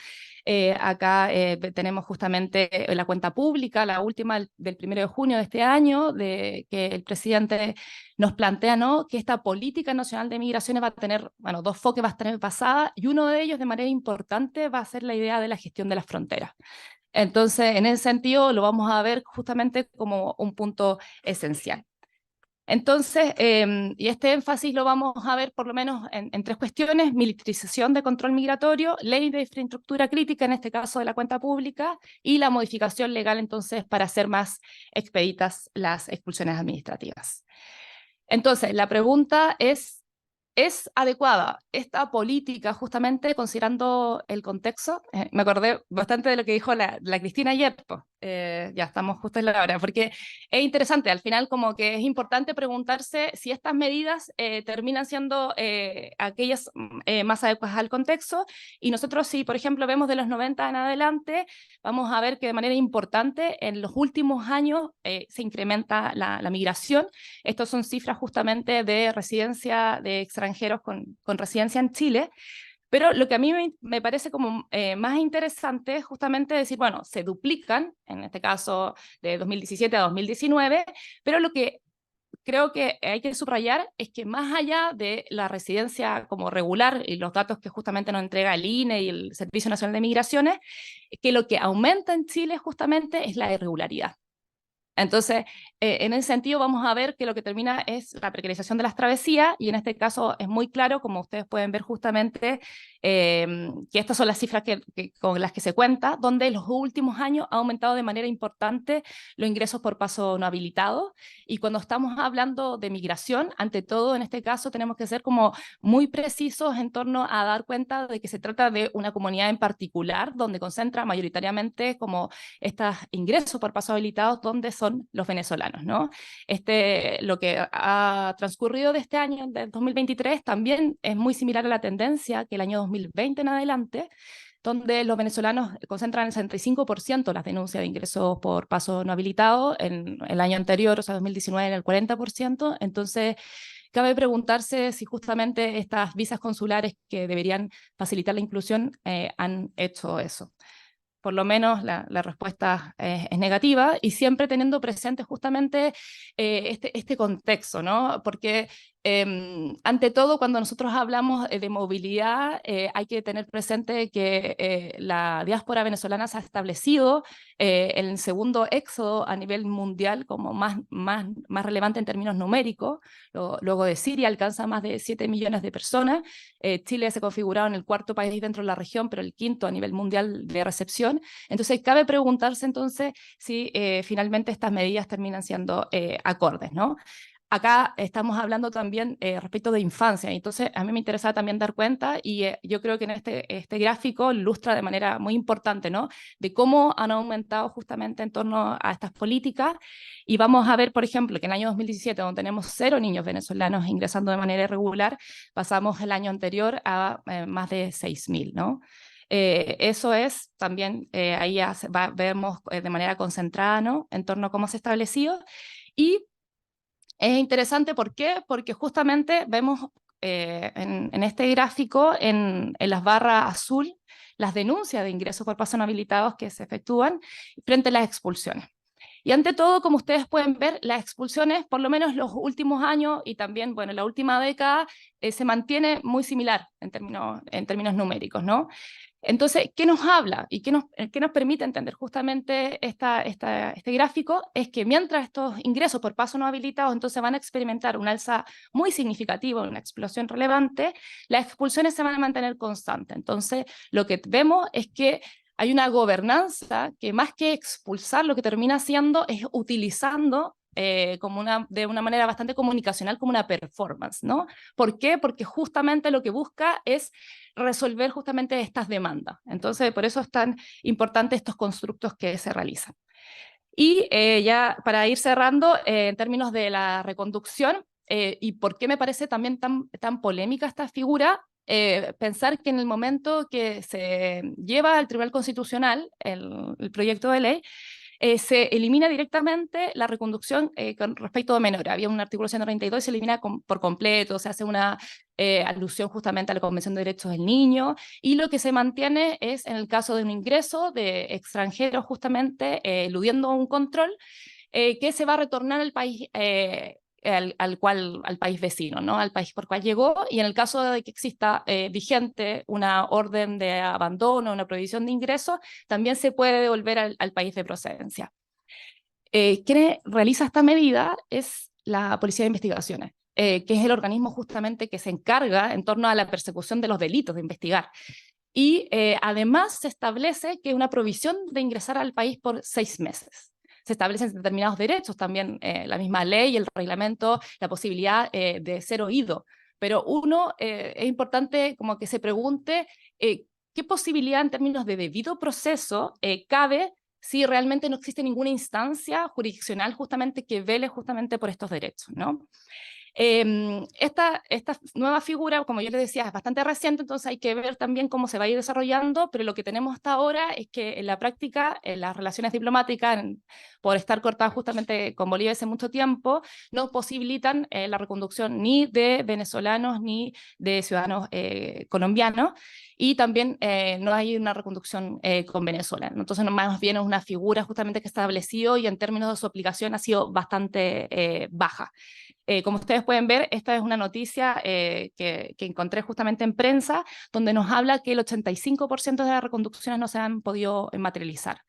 Acá tenemos justamente la cuenta pública, la última del 1 de junio de este año, de que el presidente nos plantea, ¿no?, que esta política nacional de migraciones va a tener, bueno, dos foques va a tener basada, y uno de ellos de manera importante va a ser la idea de la gestión de las fronteras. Entonces, en ese sentido, lo vamos a ver justamente como un punto esencial. Entonces, y este énfasis lo vamos a ver por lo menos en tres cuestiones: militarización de control migratorio, ley de infraestructura crítica, en este caso de la cuenta pública, y la modificación legal entonces para hacer más expeditas las expulsiones administrativas. Entonces, la pregunta ¿es adecuada esta política justamente considerando el contexto? Me acordé bastante de lo que dijo la Cristina ayer, pues. Ya estamos justo en la hora, porque es interesante, al final como que es importante preguntarse si estas medidas terminan siendo aquellas más adecuadas al contexto, y nosotros si por ejemplo vemos de los 90 en adelante, vamos a ver que de manera importante en los últimos años se incrementa la migración. Estas son cifras justamente de residencia de extranjeros con residencia en Chile, Pero lo que a mí me parece como más interesante es justamente decir, bueno, se duplican, en este caso de 2017 a 2019, pero lo que creo que hay que subrayar es que más allá de la residencia como regular y los datos que justamente nos entrega el INE y el Servicio Nacional de Migraciones, que lo que aumenta en Chile justamente es la irregularidad. Entonces, en ese sentido vamos a ver que lo que termina es la precarización de las travesías, y en este caso es muy claro, como ustedes pueden ver justamente, que estas son las cifras con las que se cuenta, donde en los últimos años ha aumentado de manera importante los ingresos por paso no habilitado, y cuando estamos hablando de migración, ante todo en este caso tenemos que ser como muy precisos en torno a dar cuenta de que se trata de una comunidad en particular, donde concentra mayoritariamente como estos ingresos por paso habilitados, donde son los venezolanos, ¿no? Lo que ha transcurrido de este año, del 2023, también es muy similar a la tendencia que el año 2020 en adelante, donde los venezolanos concentran el 65% las denuncias de ingresos por paso no habilitado, en el año anterior, o sea, 2019, en el 40%, entonces cabe preguntarse si justamente estas visas consulares que deberían facilitar la inclusión han hecho eso. Por lo menos la respuesta es negativa, y siempre teniendo presente justamente este contexto, ¿no? Porque ante todo, cuando nosotros hablamos de movilidad, hay que tener presente que la diáspora venezolana se ha establecido en el segundo éxodo a nivel mundial como más relevante en términos numéricos. Luego de Siria alcanza más de 7 millones de personas. Chile se ha configurado en el cuarto país dentro de la región, pero el quinto a nivel mundial de recepción. Entonces, cabe preguntarse entonces si finalmente estas medidas terminan siendo acordes, ¿no? Acá estamos hablando también respecto de infancia, entonces a mí me interesa también dar cuenta, y yo creo que en este gráfico ilustra de manera muy importante, ¿no?, de cómo han aumentado justamente en torno a estas políticas, y vamos a ver, por ejemplo, que en el año 2017, donde tenemos 0 niños venezolanos ingresando de manera irregular, pasamos el año anterior a más de 6.000, ¿no? Eso es también, ahí ya vemos de manera concentrada, ¿no?, en torno a cómo se ha establecido, y es interesante. ¿Por qué? Porque justamente vemos en este gráfico, en las barras azul, las denuncias de ingresos por paso no habilitados que se efectúan frente a las expulsiones. Y ante todo, como ustedes pueden ver, las expulsiones, por lo menos los últimos años y también, bueno, la última década, se mantiene muy similar en términos numéricos, ¿no? Entonces, ¿qué nos habla y qué nos permite entender justamente este gráfico? Es que mientras estos ingresos por paso no habilitados entonces van a experimentar un alza muy significativa, una explosión relevante, las expulsiones se van a mantener constantes. Entonces, lo que vemos es que hay una gobernanza que, más que expulsar, lo que termina haciendo es utilizando de una manera bastante comunicacional como una performance, ¿no? ¿Por qué? Porque justamente lo que busca es resolver justamente estas demandas. Entonces, por eso es tan importante estos constructos que se realizan. Y ya para ir cerrando, en términos de la reconducción, y por qué me parece también tan polémica esta figura, pensar que en el momento que se lleva al Tribunal Constitucional el proyecto de ley, se elimina directamente la reconducción con respecto a menores. Había un artículo 132 y se elimina por completo, se hace una alusión justamente a la Convención de Derechos del Niño, y lo que se mantiene es, en el caso de un ingreso de extranjeros justamente eludiendo un control, que se va a retornar al país al país vecino, ¿no?, al país por cual llegó, y en el caso de que exista vigente una orden de abandono, una prohibición de ingreso, también se puede devolver al país de procedencia. Quien realiza esta medida es la Policía de Investigaciones, que es el organismo justamente que se encarga en torno a la persecución de los delitos, de investigar. Y además se establece que una provisión de ingresar al país por 6 meses. Se establecen determinados derechos también, la misma ley, el reglamento, la posibilidad de ser oído. Pero es importante como que se pregunte qué posibilidad en términos de debido proceso cabe si realmente no existe ninguna instancia jurisdiccional justamente que vele justamente por estos derechos, ¿no? Esta nueva figura, como yo les decía, es bastante reciente, entonces hay que ver también cómo se va a ir desarrollando, pero lo que tenemos hasta ahora es que en la práctica, en las relaciones diplomáticas, por estar cortadas justamente con Bolivia hace mucho tiempo, no posibilitan la reconducción ni de venezolanos ni de ciudadanos colombianos, y también no hay una reconducción con Venezuela. Entonces, más bien es una figura justamente que está establecido y en términos de su aplicación ha sido bastante baja. Como ustedes pueden ver, esta es una noticia que encontré justamente en prensa, donde nos habla que el 85% de las reconducciones no se han podido materializar.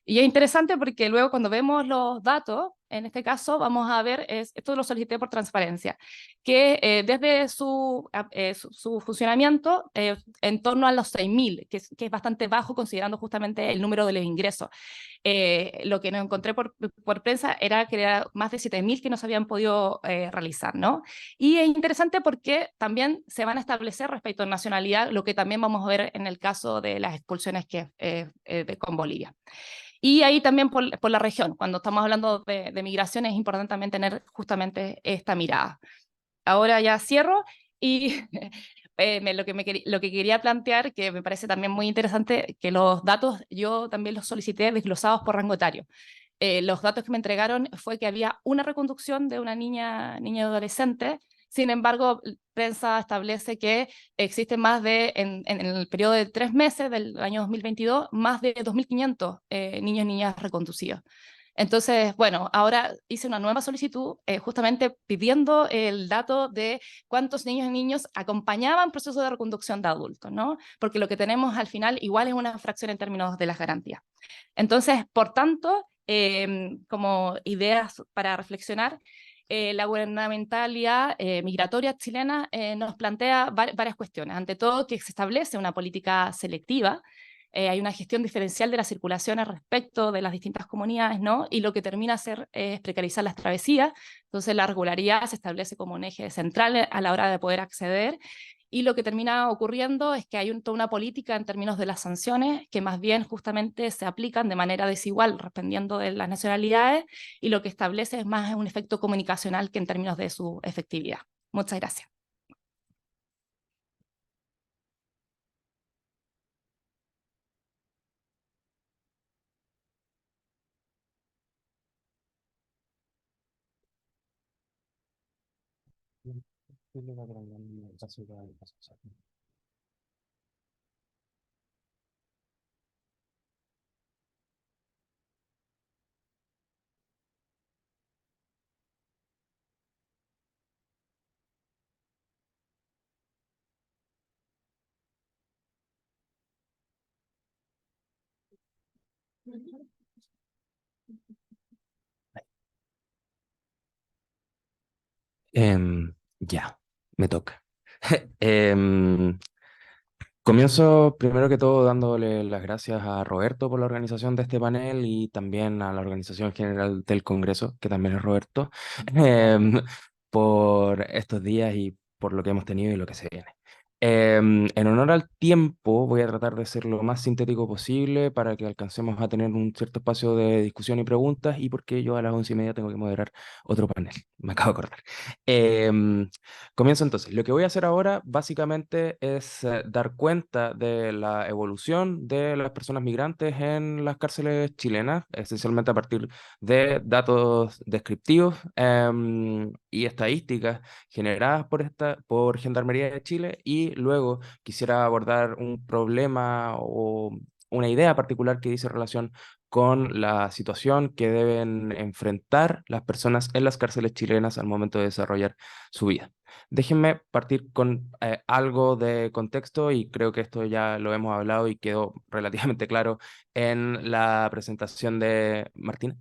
Y es interesante porque luego cuando vemos los datos, en este caso vamos a ver, esto lo solicité por transparencia, que desde su funcionamiento en torno a los 6.000, que es bastante bajo considerando justamente el número de los ingresos. Lo que nos encontré por prensa era que era más de 7.000 que no se habían podido realizar, ¿no? Y es interesante porque también se van a establecer respecto a nacionalidad, lo que también vamos a ver en el caso de las expulsiones con Bolivia. Y ahí también por la región, cuando estamos hablando de migración es importante también tener justamente esta mirada. Ahora ya cierro y lo que quería plantear, que me parece también muy interesante, que los datos yo también los solicité desglosados por rango etario. Los datos que me entregaron fue que había una reconducción de una niña adolescente. Sin embargo, prensa establece que existen más en el periodo de 3 meses del año 2022, más de 2.500 niños y niñas reconducidos. Entonces, bueno, ahora hice una nueva solicitud justamente pidiendo el dato de cuántos niños y niños acompañaban procesos de reconducción de adultos, ¿no? Porque lo que tenemos al final igual es una fracción en términos de las garantías. Entonces, por tanto, como ideas para reflexionar, la gubernamentalidad migratoria chilena nos plantea varias cuestiones. Ante todo, que se establece una política selectiva, hay una gestión diferencial de las circulaciones respecto de las distintas comunidades, ¿no? Y lo que termina a hacer es precarizar las travesías. Entonces, la regularidad se establece como un eje central a la hora de poder acceder, y lo que termina ocurriendo es que hay toda una política en términos de las sanciones que más bien justamente se aplican de manera desigual dependiendo de las nacionalidades, y lo que establece es más un efecto comunicacional que en términos de su efectividad. Muchas gracias. Ya, me toca. Em, Comienzo primero que todo dándole las gracias a Roberto por la organización de este panel y también a la organización general del Congreso, que también es Roberto, em, por estos días y por lo que hemos tenido y lo que se viene. En honor al tiempo, voy a tratar de ser lo más sintético posible para que alcancemos a tener un cierto espacio de discusión y preguntas, y porque yo a las 11:30 tengo que moderar otro panel, me acabo de acordar. Em, Comienzo entonces. Lo que voy a hacer ahora básicamente es dar cuenta de la evolución de las personas migrantes en las cárceles chilenas, esencialmente a partir de datos descriptivos y estadísticas generadas por Gendarmería de Chile, y luego quisiera abordar un problema o una idea particular que dice relación con la situación que deben enfrentar las personas en las cárceles chilenas al momento de desarrollar su vida. Déjenme partir con algo de contexto, y creo que esto ya lo hemos hablado y quedó relativamente claro en la presentación de Martina.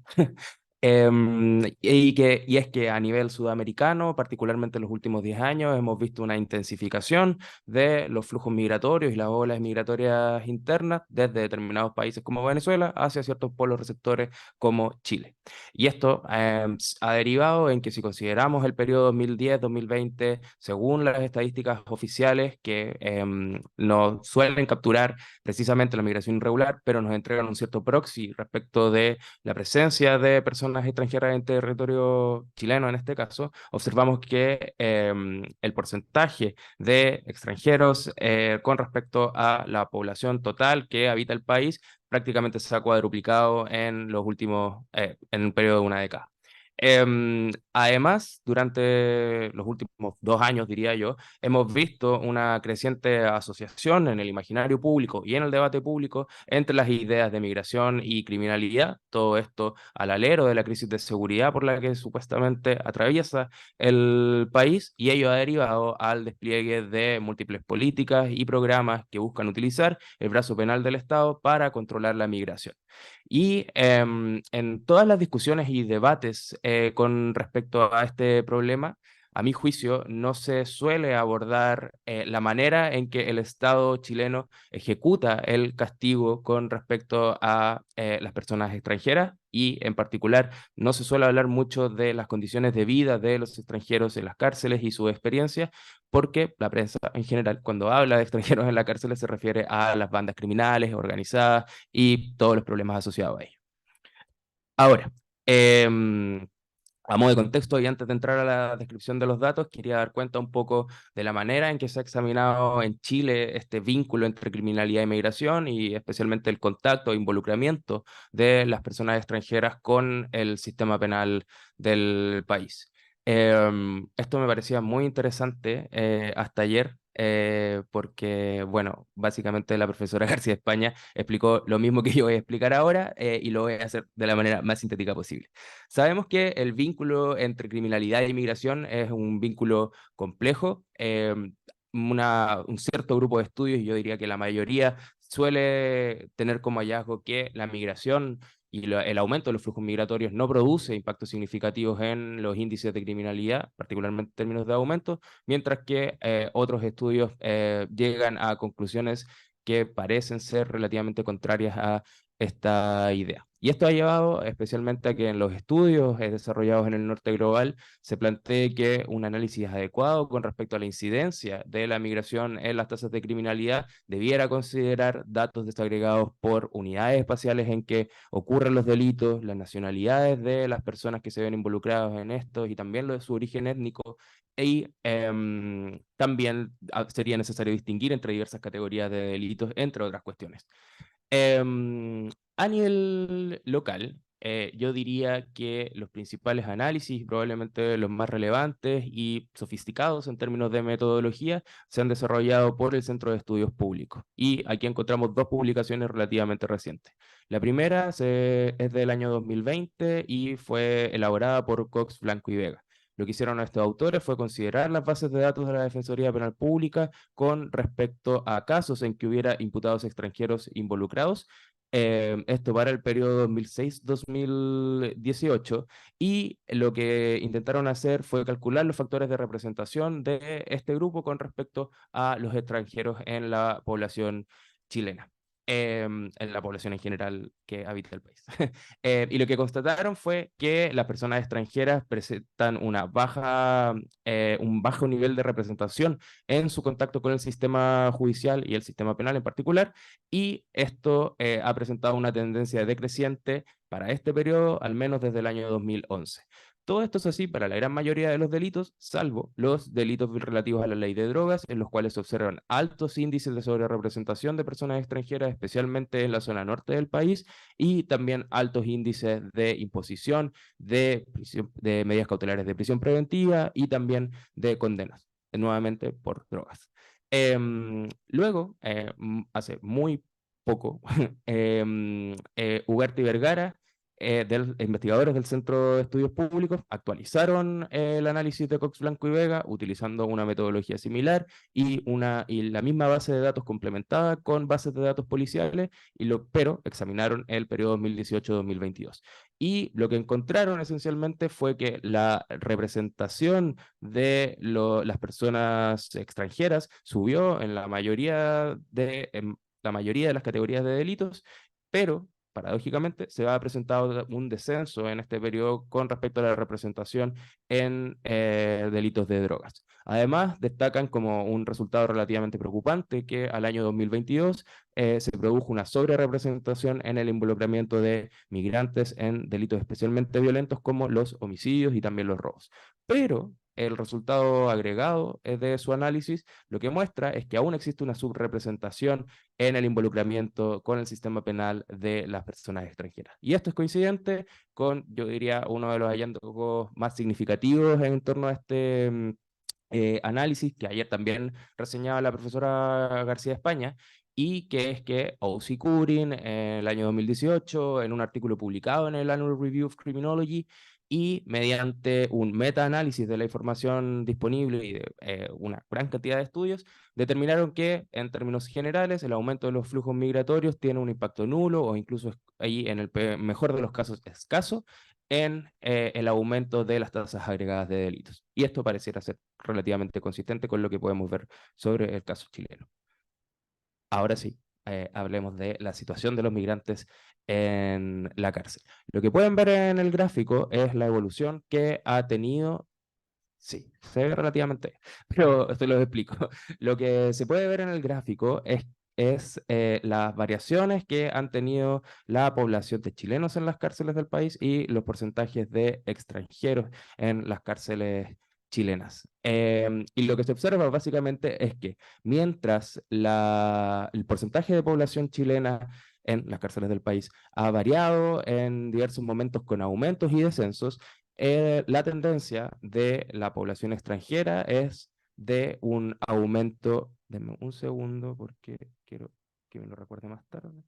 Y es que a nivel sudamericano, particularmente en los últimos 10 años, hemos visto una intensificación de los flujos migratorios y las olas migratorias internas desde determinados países como Venezuela hacia ciertos polos receptores como Chile. Y esto ha derivado en que, si consideramos el periodo 2010-2020, según las estadísticas oficiales que nos suelen capturar precisamente la migración irregular, pero nos entregan un cierto proxy respecto de la presencia de personas personas extranjeras en territorio chileno, en este caso, observamos que el porcentaje de extranjeros con respecto a la población total que habita el país prácticamente se ha cuadruplicado en los últimos, en un periodo de una década. Además, durante los últimos 2 años, diría yo, hemos visto una creciente asociación en el imaginario público y en el debate público entre las ideas de migración y criminalidad, todo esto al alero de la crisis de seguridad por la que supuestamente atraviesa el país, y ello ha derivado al despliegue de múltiples políticas y programas que buscan utilizar el brazo penal del Estado para controlar la migración. Y en todas las discusiones y debates con respecto a este problema, a mi juicio, no se suele abordar la manera en que el Estado chileno ejecuta el castigo con respecto a las personas extranjeras, y en particular no se suele hablar mucho de las condiciones de vida de los extranjeros en las cárceles y su experiencia, porque la prensa en general, cuando habla de extranjeros en la cárcel, se refiere a las bandas criminales organizadas y todos los problemas asociados a ello. Ahora, a modo de contexto y antes de entrar a la descripción de los datos, quería dar cuenta un poco de la manera en que se ha examinado en Chile este vínculo entre criminalidad y migración, y especialmente el contacto e involucramiento de las personas extranjeras con el sistema penal del país. Esto me parecía muy interesante hasta ayer, porque, bueno, básicamente la profesora García España explicó lo mismo que yo voy a explicar ahora, y lo voy a hacer de la manera más sintética posible. Sabemos que el vínculo entre criminalidad y migración es un vínculo complejo. Un cierto grupo de estudios, y yo diría que la mayoría, suele tener como hallazgo que la migración y el aumento de los flujos migratorios no produce impactos significativos en los índices de criminalidad, particularmente en términos de aumento, mientras que otros estudios llegan a conclusiones que parecen ser relativamente contrarias a esta idea. Y esto ha llevado especialmente a que en los estudios desarrollados en el norte global se plantee que un análisis adecuado con respecto a la incidencia de la migración en las tasas de criminalidad debiera considerar datos desagregados por unidades espaciales en que ocurren los delitos, las nacionalidades de las personas que se ven involucradas en esto y también lo de su origen étnico. Y también sería necesario distinguir entre diversas categorías de delitos, entre otras cuestiones. A nivel local, yo diría que los principales análisis, probablemente los más relevantes y sofisticados en términos de metodología, se han desarrollado por el Centro de Estudios Públicos. Y aquí encontramos dos publicaciones relativamente recientes. La primera es del año 2020 y fue elaborada por Cox, Blanco y Vega. Lo que hicieron estos autores fue considerar las bases de datos de la Defensoría Penal Pública con respecto a casos en que hubiera imputados extranjeros involucrados, esto para el periodo 2006-2018, y lo que intentaron hacer fue calcular los factores de representación de este grupo con respecto a los extranjeros en la población chilena, en la población en general que habita el país. Y lo que constataron fue que las personas extranjeras presentan un bajo nivel de representación en su contacto con el sistema judicial y el sistema penal en particular, y esto ha presentado una tendencia decreciente para este periodo, al menos desde el año 2011. Todo esto es así para la gran mayoría de los delitos, salvo los delitos relativos a la ley de drogas, en los cuales se observan altos índices de sobrerepresentación de personas extranjeras, especialmente en la zona norte del país, y también altos índices de imposición de medidas cautelares de prisión preventiva y también de condenas, nuevamente por drogas. Luego, hace muy poco, Ugarte y Vergara, investigadores del Centro de Estudios Públicos, actualizaron el análisis de Cox, Blanco y Vega utilizando una metodología similar y la misma base de datos complementada con bases de datos policiales, pero examinaron el periodo 2018-2022. Y lo que encontraron esencialmente fue que la representación de las personas extranjeras subió en la mayoría de las categorías de delitos, pero paradójicamente se ha presentado un descenso en este periodo con respecto a la representación en delitos de drogas. Además, destacan como un resultado relativamente preocupante que al año 2022 se produjo una sobrerepresentación en el involucramiento de migrantes en delitos especialmente violentos como los homicidios y también los robos. Pero el resultado agregado de su análisis lo que muestra es que aún existe una subrepresentación en el involucramiento con el sistema penal de las personas extranjeras. Y esto es coincidente con, yo diría, uno de los hallazgos más significativos en torno a este análisis que ayer también reseñaba la profesora García España, y que es que O.C. Kurin en el año 2018, en un artículo publicado en el Annual Review of Criminology, y mediante un meta-análisis de la información disponible y de una gran cantidad de estudios, determinaron que, en términos generales, el aumento de los flujos migratorios tiene un impacto nulo o incluso ahí, en el mejor de los casos, escaso en el aumento de las tasas agregadas de delitos. Y esto pareciera ser relativamente consistente con lo que podemos ver sobre el caso chileno. Ahora sí, hablemos de la situación de los migrantes en la cárcel. Lo que pueden ver en el gráfico es la evolución que ha tenido. Sí, se ve relativamente bien, pero esto lo explico. Lo que se puede ver en el gráfico es las variaciones que han tenido la población de chilenos en las cárceles del país y los porcentajes de extranjeros en las cárceles chilenas. Y lo que se observa básicamente es que mientras el porcentaje de población chilena en las cárceles del país ha variado en diversos momentos con aumentos y descensos, la tendencia de la población extranjera es de un aumento. Denme un segundo porque quiero que me lo recuerde más tarde.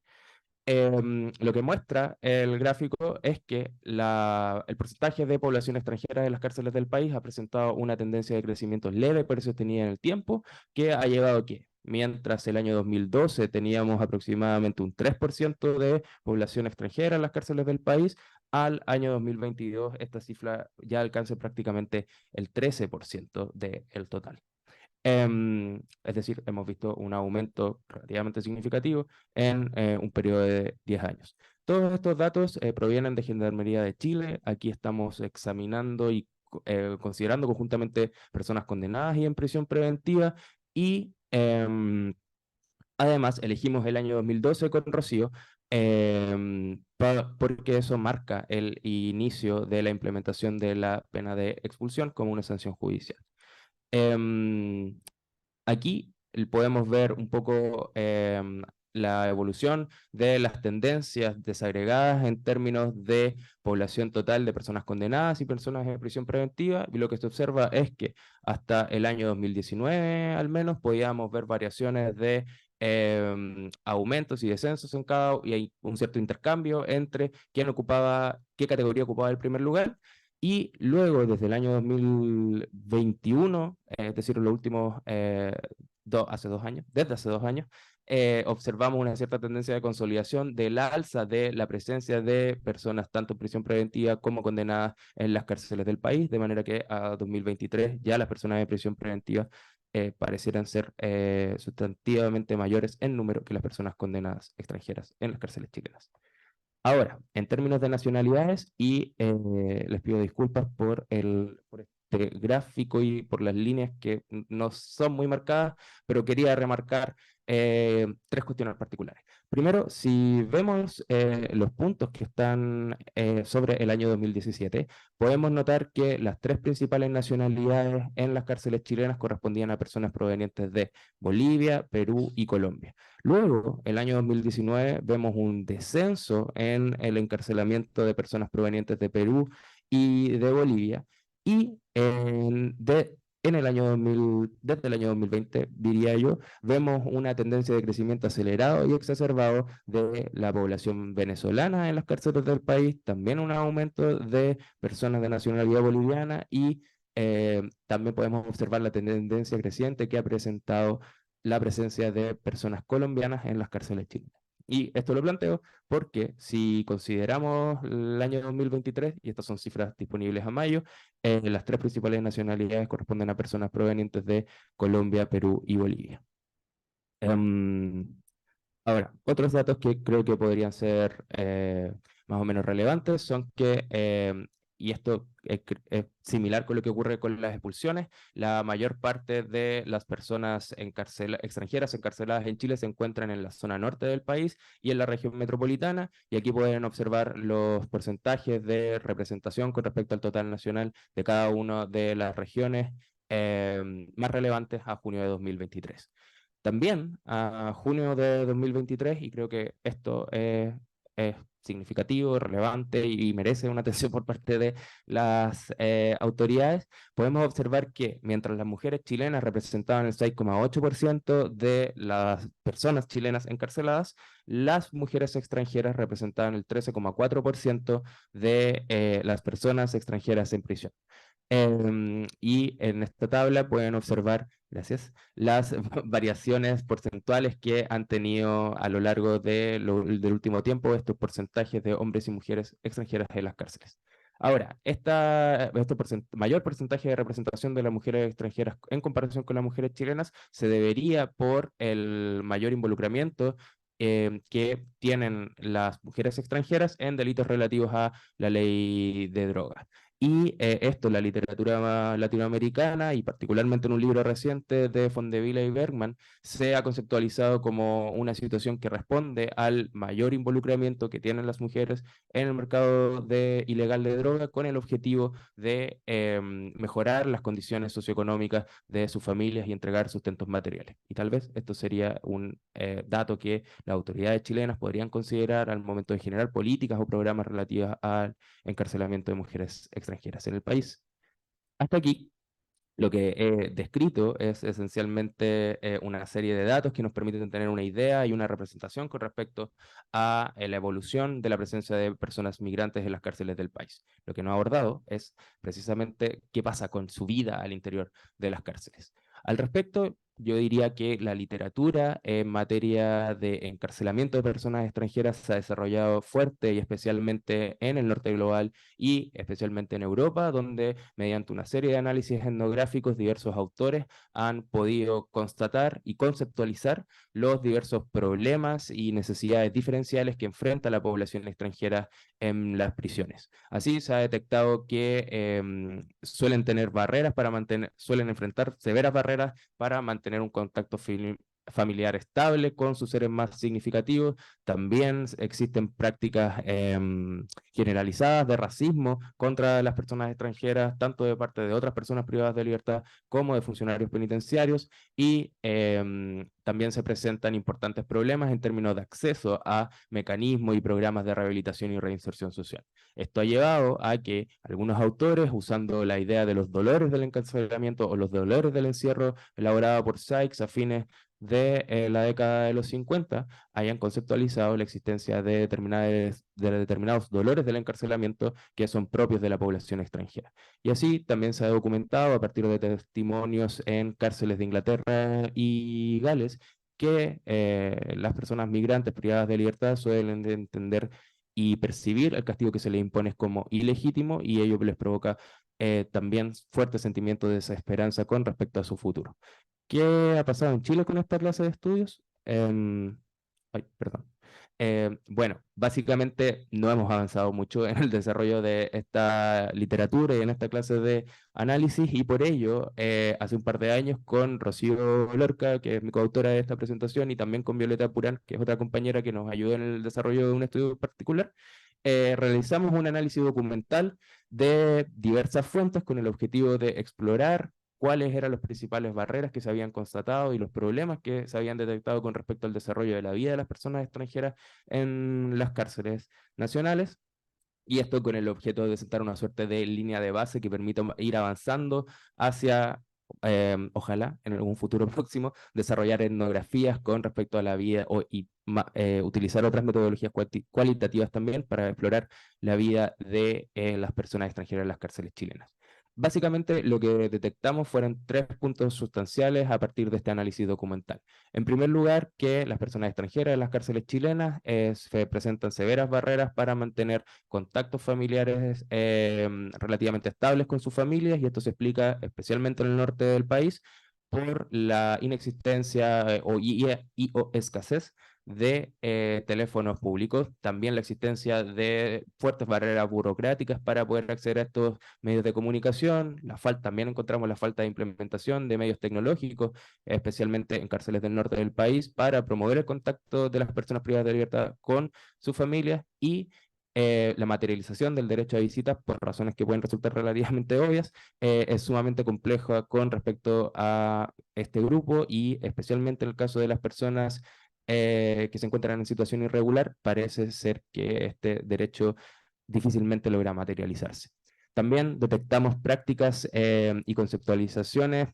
Lo que muestra el gráfico es que el porcentaje de población extranjera en las cárceles del país ha presentado una tendencia de crecimiento leve pero sostenida en el tiempo, que ha llevado a que, mientras el año 2012 teníamos aproximadamente un 3% de población extranjera en las cárceles del país, al año 2022 esta cifra ya alcanza prácticamente el 13% del total. Es decir, hemos visto un aumento relativamente significativo en un periodo de 10 años. Todos estos datos provienen de Gendarmería de Chile. Aquí estamos examinando y considerando conjuntamente personas condenadas y en prisión preventiva, y además elegimos el año 2012 con Rocío, porque eso marca el inicio de la implementación de la pena de expulsión como una sanción judicial. Em, Aquí podemos ver un poco la evolución de las tendencias desagregadas en términos de población total de personas condenadas y personas en prisión preventiva, y lo que se observa es que hasta el año 2019 al menos podíamos ver variaciones de aumentos y descensos en y hay un cierto intercambio entre quién ocupaba, qué categoría ocupaba el primer lugar. Y luego, desde el año 2021, es decir, los últimos, desde hace 2 años, observamos una cierta tendencia de consolidación del alza de la presencia de personas tanto en prisión preventiva como condenadas en las cárceles del país, de manera que a 2023 ya las personas en prisión preventiva parecieran ser sustantivamente mayores en número que las personas condenadas extranjeras en las cárceles chilenas. Ahora, en términos de nacionalidades, y les pido disculpas por este gráfico y por las líneas que no son muy marcadas, pero quería remarcar 3 cuestiones particulares. Primero, si vemos los puntos que están sobre el año 2017, podemos notar que las 3 principales nacionalidades en las cárceles chilenas correspondían a personas provenientes de Bolivia, Perú y Colombia. Luego, el año 2019, vemos un descenso en el encarcelamiento de personas provenientes de Perú y de Bolivia. Y en el año 2000, desde el año 2020, diría yo, vemos una tendencia de crecimiento acelerado y exacerbado de la población venezolana en las cárceles del país, también un aumento de personas de nacionalidad boliviana, y también podemos observar la tendencia creciente que ha presentado la presencia de personas colombianas en las cárceles chilenas. Y esto lo planteo porque si consideramos el año 2023, y estas son cifras disponibles a mayo, las 3 principales nacionalidades corresponden a personas provenientes de Colombia, Perú y Bolivia. Ahora, otros datos que creo que podrían ser más o menos relevantes son que y esto es similar con lo que ocurre con las expulsiones, la mayor parte de las personas extranjeras encarceladas en Chile se encuentran en la zona norte del país y en la región metropolitana, y aquí pueden observar los porcentajes de representación con respecto al total nacional de cada una de las regiones más relevantes a junio de 2023. También a junio de 2023, y creo que esto es significativo, relevante y merece una atención por parte de las autoridades, podemos observar que mientras las mujeres chilenas representaban el 6,8% de las personas chilenas encarceladas, las mujeres extranjeras representaban el 13,4% de las personas extranjeras en prisión. Y en esta tabla pueden observar, gracias, las variaciones porcentuales que han tenido a lo largo del último tiempo estos porcentajes de hombres y mujeres extranjeras en las cárceles. Ahora, mayor porcentaje de representación de las mujeres extranjeras en comparación con las mujeres chilenas se debería por el mayor involucramiento que tienen las mujeres extranjeras en delitos relativos a la ley de drogas. Y esto, la literatura latinoamericana, y particularmente en un libro reciente de Fondevila y Bergman, se ha conceptualizado como una situación que responde al mayor involucramiento que tienen las mujeres en el mercado ilegal de droga, con el objetivo de mejorar las condiciones socioeconómicas de sus familias y entregar sustentos materiales. Y tal vez esto sería un dato que las autoridades chilenas podrían considerar al momento de generar políticas o programas relativos al encarcelamiento de mujeres extranjeras en el país. Hasta aquí, lo que he descrito es esencialmente una serie de datos que nos permiten tener una idea y una representación con respecto a la evolución de la presencia de personas migrantes en las cárceles del país. Lo que no he abordado es precisamente qué pasa con su vida al interior de las cárceles. Al respecto, yo diría que la literatura en materia de encarcelamiento de personas extranjeras se ha desarrollado fuerte y especialmente en el norte global y especialmente en Europa, donde mediante una serie de análisis etnográficos diversos autores han podido constatar y conceptualizar los diversos problemas y necesidades diferenciales que enfrenta la población extranjera en las prisiones. Así se ha detectado que suelen tener suelen enfrentar severas barreras para mantener un contacto familiar estable con sus seres más significativos. También existen prácticas generalizadas de racismo contra las personas extranjeras, tanto de parte de otras personas privadas de libertad como de funcionarios penitenciarios, y también se presentan importantes problemas en términos de acceso a mecanismos y programas de rehabilitación y reinserción social. Esto ha llevado a que algunos autores, usando la idea de los dolores del encarcelamiento o los dolores del encierro elaborada por Sykes a fines de la década de los 50, hayan conceptualizado la existencia de determinados dolores del encarcelamiento que son propios de la población extranjera. Y así también se ha documentado a partir de testimonios en cárceles de Inglaterra y Gales que las personas migrantes privadas de libertad suelen de entender y percibir el castigo que se les impone como ilegítimo, y ello les provoca también fuertes sentimientos de desesperanza con respecto a su futuro. ¿Qué ha pasado en Chile con esta clase de estudios? Ay, perdón. Bueno, básicamente no hemos avanzado mucho en el desarrollo de esta literatura y en esta clase de análisis, y por ello, hace un par de años con Rocío Lorca, que es mi coautora de esta presentación, y también con Violeta Purán, que es otra compañera que nos ayudó en el desarrollo de un estudio particular, realizamos un análisis documental de diversas fuentes con el objetivo de explorar cuáles eran las principales barreras que se habían constatado y los problemas que se habían detectado con respecto al desarrollo de la vida de las personas extranjeras en las cárceles nacionales. Y esto con el objeto de sentar una suerte de línea de base que permita ir avanzando hacia, ojalá, en algún futuro próximo, desarrollar etnografías con respecto a la vida y utilizar otras metodologías cualitativas también para explorar la vida de las personas extranjeras en las cárceles chilenas. Básicamente lo que detectamos fueron 3 puntos sustanciales a partir de este análisis documental. En primer lugar, que las personas extranjeras en las cárceles chilenas se presentan severas barreras para mantener contactos familiares relativamente estables con sus familias, y esto se explica especialmente en el norte del país por la inexistencia o escasez de teléfonos públicos, también la existencia de fuertes barreras burocráticas para poder acceder a estos medios de comunicación, también encontramos la falta de implementación de medios tecnológicos, especialmente en cárceles del norte del país, para promover el contacto de las personas privadas de libertad con sus familias y la materialización del derecho a visitas, por razones que pueden resultar relativamente obvias, es sumamente compleja con respecto a este grupo y especialmente en el caso de las personas que se encuentran en situación irregular, parece ser que este derecho difícilmente logra materializarse. También detectamos prácticas y conceptualizaciones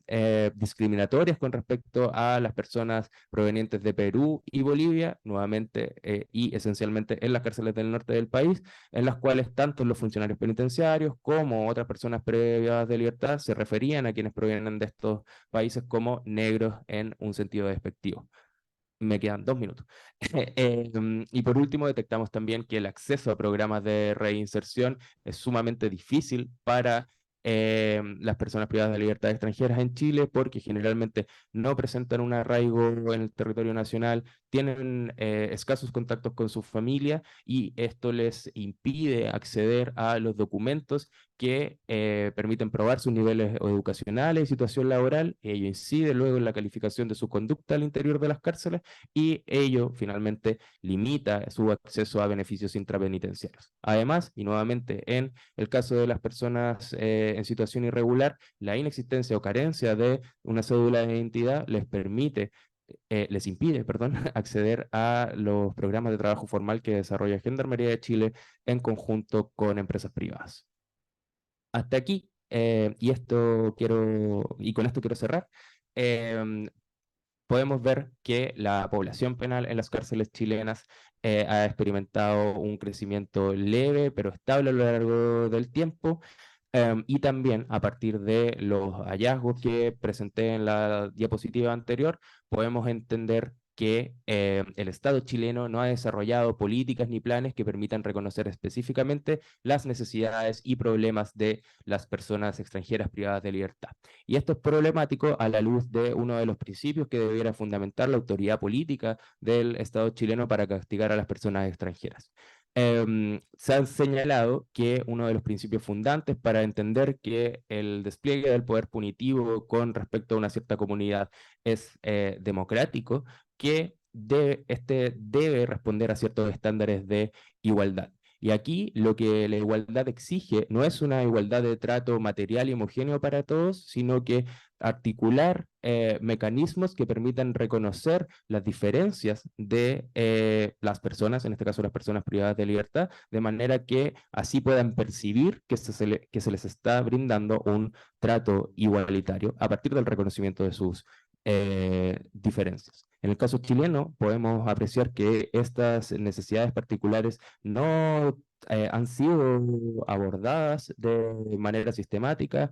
discriminatorias con respecto a las personas provenientes de Perú y Bolivia, nuevamente y esencialmente en las cárceles del norte del país, en las cuales tanto los funcionarios penitenciarios como otras personas privadas de libertad se referían a quienes provienen de estos países como negros en un sentido despectivo. Me quedan 2 minutos. Y por último, detectamos también que el acceso a programas de reinserción es sumamente difícil para las personas privadas de libertad extranjeras en Chile porque generalmente no presentan un arraigo en el territorio nacional, tienen escasos contactos con su familia y esto les impide acceder a los documentos que permiten probar sus niveles educacionales y situación laboral. Ello incide luego en la calificación de su conducta al interior de las cárceles y ello finalmente limita su acceso a beneficios intrapenitenciarios. Además, y nuevamente en el caso de las personas en situación irregular, la inexistencia o carencia de una cédula de identidad les impide, perdón, acceder a los programas de trabajo formal que desarrolla Gendarmería de Chile en conjunto con empresas privadas. Hasta aquí, y con esto quiero cerrar. em, Podemos ver que la población penal en las cárceles chilenas ha experimentado un crecimiento leve pero estable a lo largo del tiempo. Y también a partir de los hallazgos que presenté en la diapositiva anterior, podemos entender que el Estado chileno no ha desarrollado políticas ni planes que permitan reconocer específicamente las necesidades y problemas de las personas extranjeras privadas de libertad. Y esto es problemático a la luz de uno de los principios que debiera fundamentar la autoridad política del Estado chileno para castigar a las personas extranjeras. Se ha señalado que uno de los principios fundantes para entender que el despliegue del poder punitivo con respecto a una cierta comunidad es democrático, que este debe responder a ciertos estándares de igualdad. Y aquí lo que la igualdad exige no es una igualdad de trato material y homogéneo para todos, sino que articular mecanismos que permitan reconocer las diferencias de las personas, en este caso las personas privadas de libertad, de manera que así puedan percibir que se les está brindando un trato igualitario a partir del reconocimiento de sus diferencias. En el caso chileno, podemos apreciar que estas necesidades particulares no han sido abordadas de manera sistemática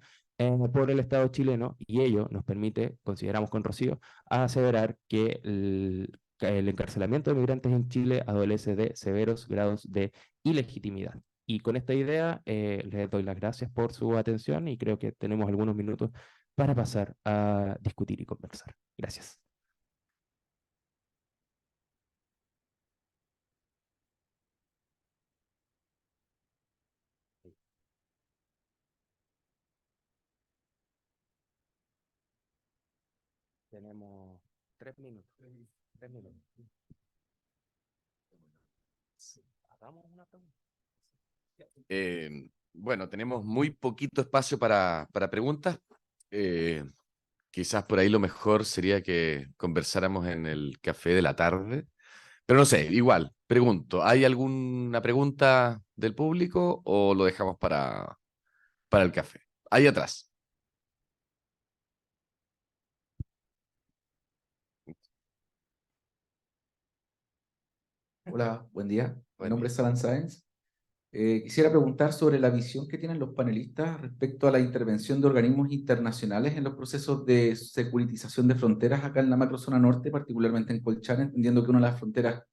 por el Estado chileno y ello nos permite, consideramos con Rocío, aseverar que el encarcelamiento de migrantes en Chile adolece de severos grados de ilegitimidad. Y con esta idea les doy las gracias por su atención y creo que tenemos algunos minutos para pasar a discutir y conversar. Gracias. Tenemos 3 minutos. 3 minutos. Hagamos una pregunta. Bueno, tenemos muy poquito espacio para preguntas. Quizás por ahí lo mejor sería que conversáramos en el café de la tarde. Pero no sé, igual, pregunto, ¿hay alguna pregunta del público o lo dejamos para el café? Ahí atrás. Hola, buen día. Mi Buen nombre día. es Alan Sáenz. Quisiera preguntar sobre la visión que tienen los panelistas respecto a la intervención de organismos internacionales en los procesos de securitización de fronteras acá en la macrozona norte, particularmente en Colchane, entendiendo que una de las fronteras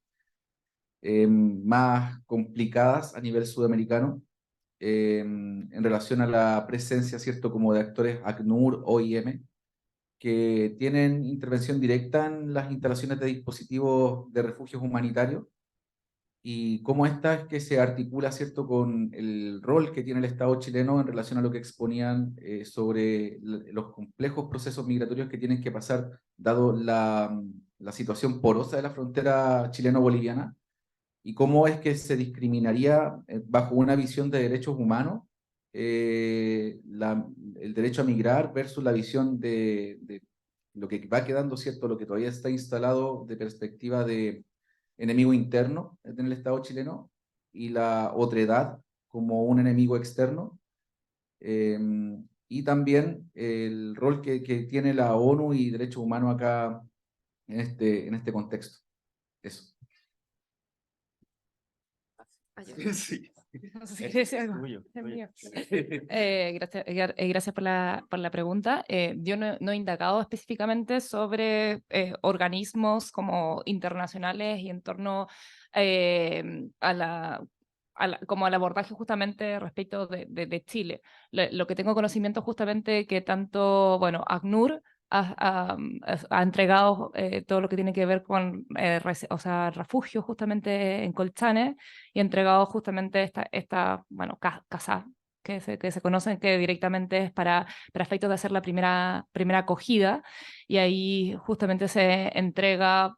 más complicadas a nivel sudamericano en relación a la presencia, ¿cierto?, como de actores ACNUR, OIM. que tienen intervención directa en las instalaciones de dispositivos de refugios humanitarios y cómo esta es que se articula, ¿cierto?, con el rol que tiene el Estado chileno en relación a lo que exponían sobre los complejos procesos migratorios que tienen que pasar, dado la situación porosa de la frontera chileno-boliviana, y cómo es que se discriminaría bajo una visión de derechos humanos el derecho a migrar versus la visión de lo que va quedando, ¿cierto?, lo que todavía está instalado de perspectiva de enemigo interno en el Estado chileno y la otredad como un enemigo externo. eh, y también el rol que tiene la ONU y derechos humanos acá en este contexto. Eso. Sí. No sé si quieres decir algo. Es mío. Gracias por la pregunta. Yo no he indagado específicamente sobre organismos como internacionales y en torno como al abordaje justamente respecto de Chile. Lo que tengo conocimiento justamente que tanto, bueno, ACNUR ha entregado todo lo que tiene que ver con o sea, refugio justamente en Colchane y entregado justamente bueno, casa que se conocen que directamente es para efectos de hacer la primera acogida y ahí justamente se entrega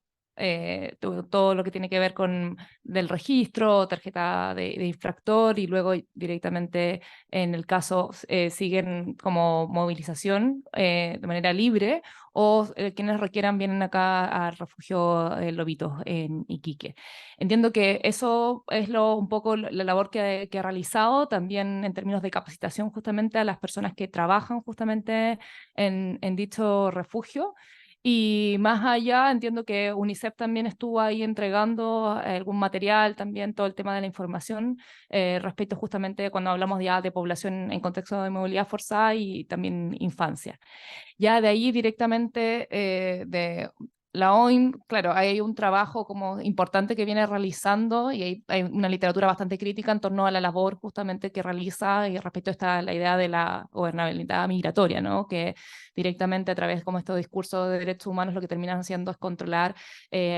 todo lo que tiene que ver con del registro, tarjeta de infractor y luego directamente en el caso siguen como movilización de manera libre o quienes requieran vienen acá al refugio Lobitos en Iquique. Entiendo que eso es un poco la labor que ha realizado también en términos de capacitación justamente a las personas que trabajan justamente en dicho refugio. Y más allá, entiendo que UNICEF también estuvo ahí entregando algún material, también todo el tema de la información respecto justamente cuando hablamos ya de población en contexto de movilidad forzada y también infancia. Ya de ahí directamente de la OIM, claro, hay un trabajo como importante que viene realizando y hay una literatura bastante crítica en torno a la labor justamente que realiza y respecto a la idea de la gobernabilidad migratoria, ¿no? Que directamente a través como estos discursos de derechos humanos lo que terminan haciendo es controlar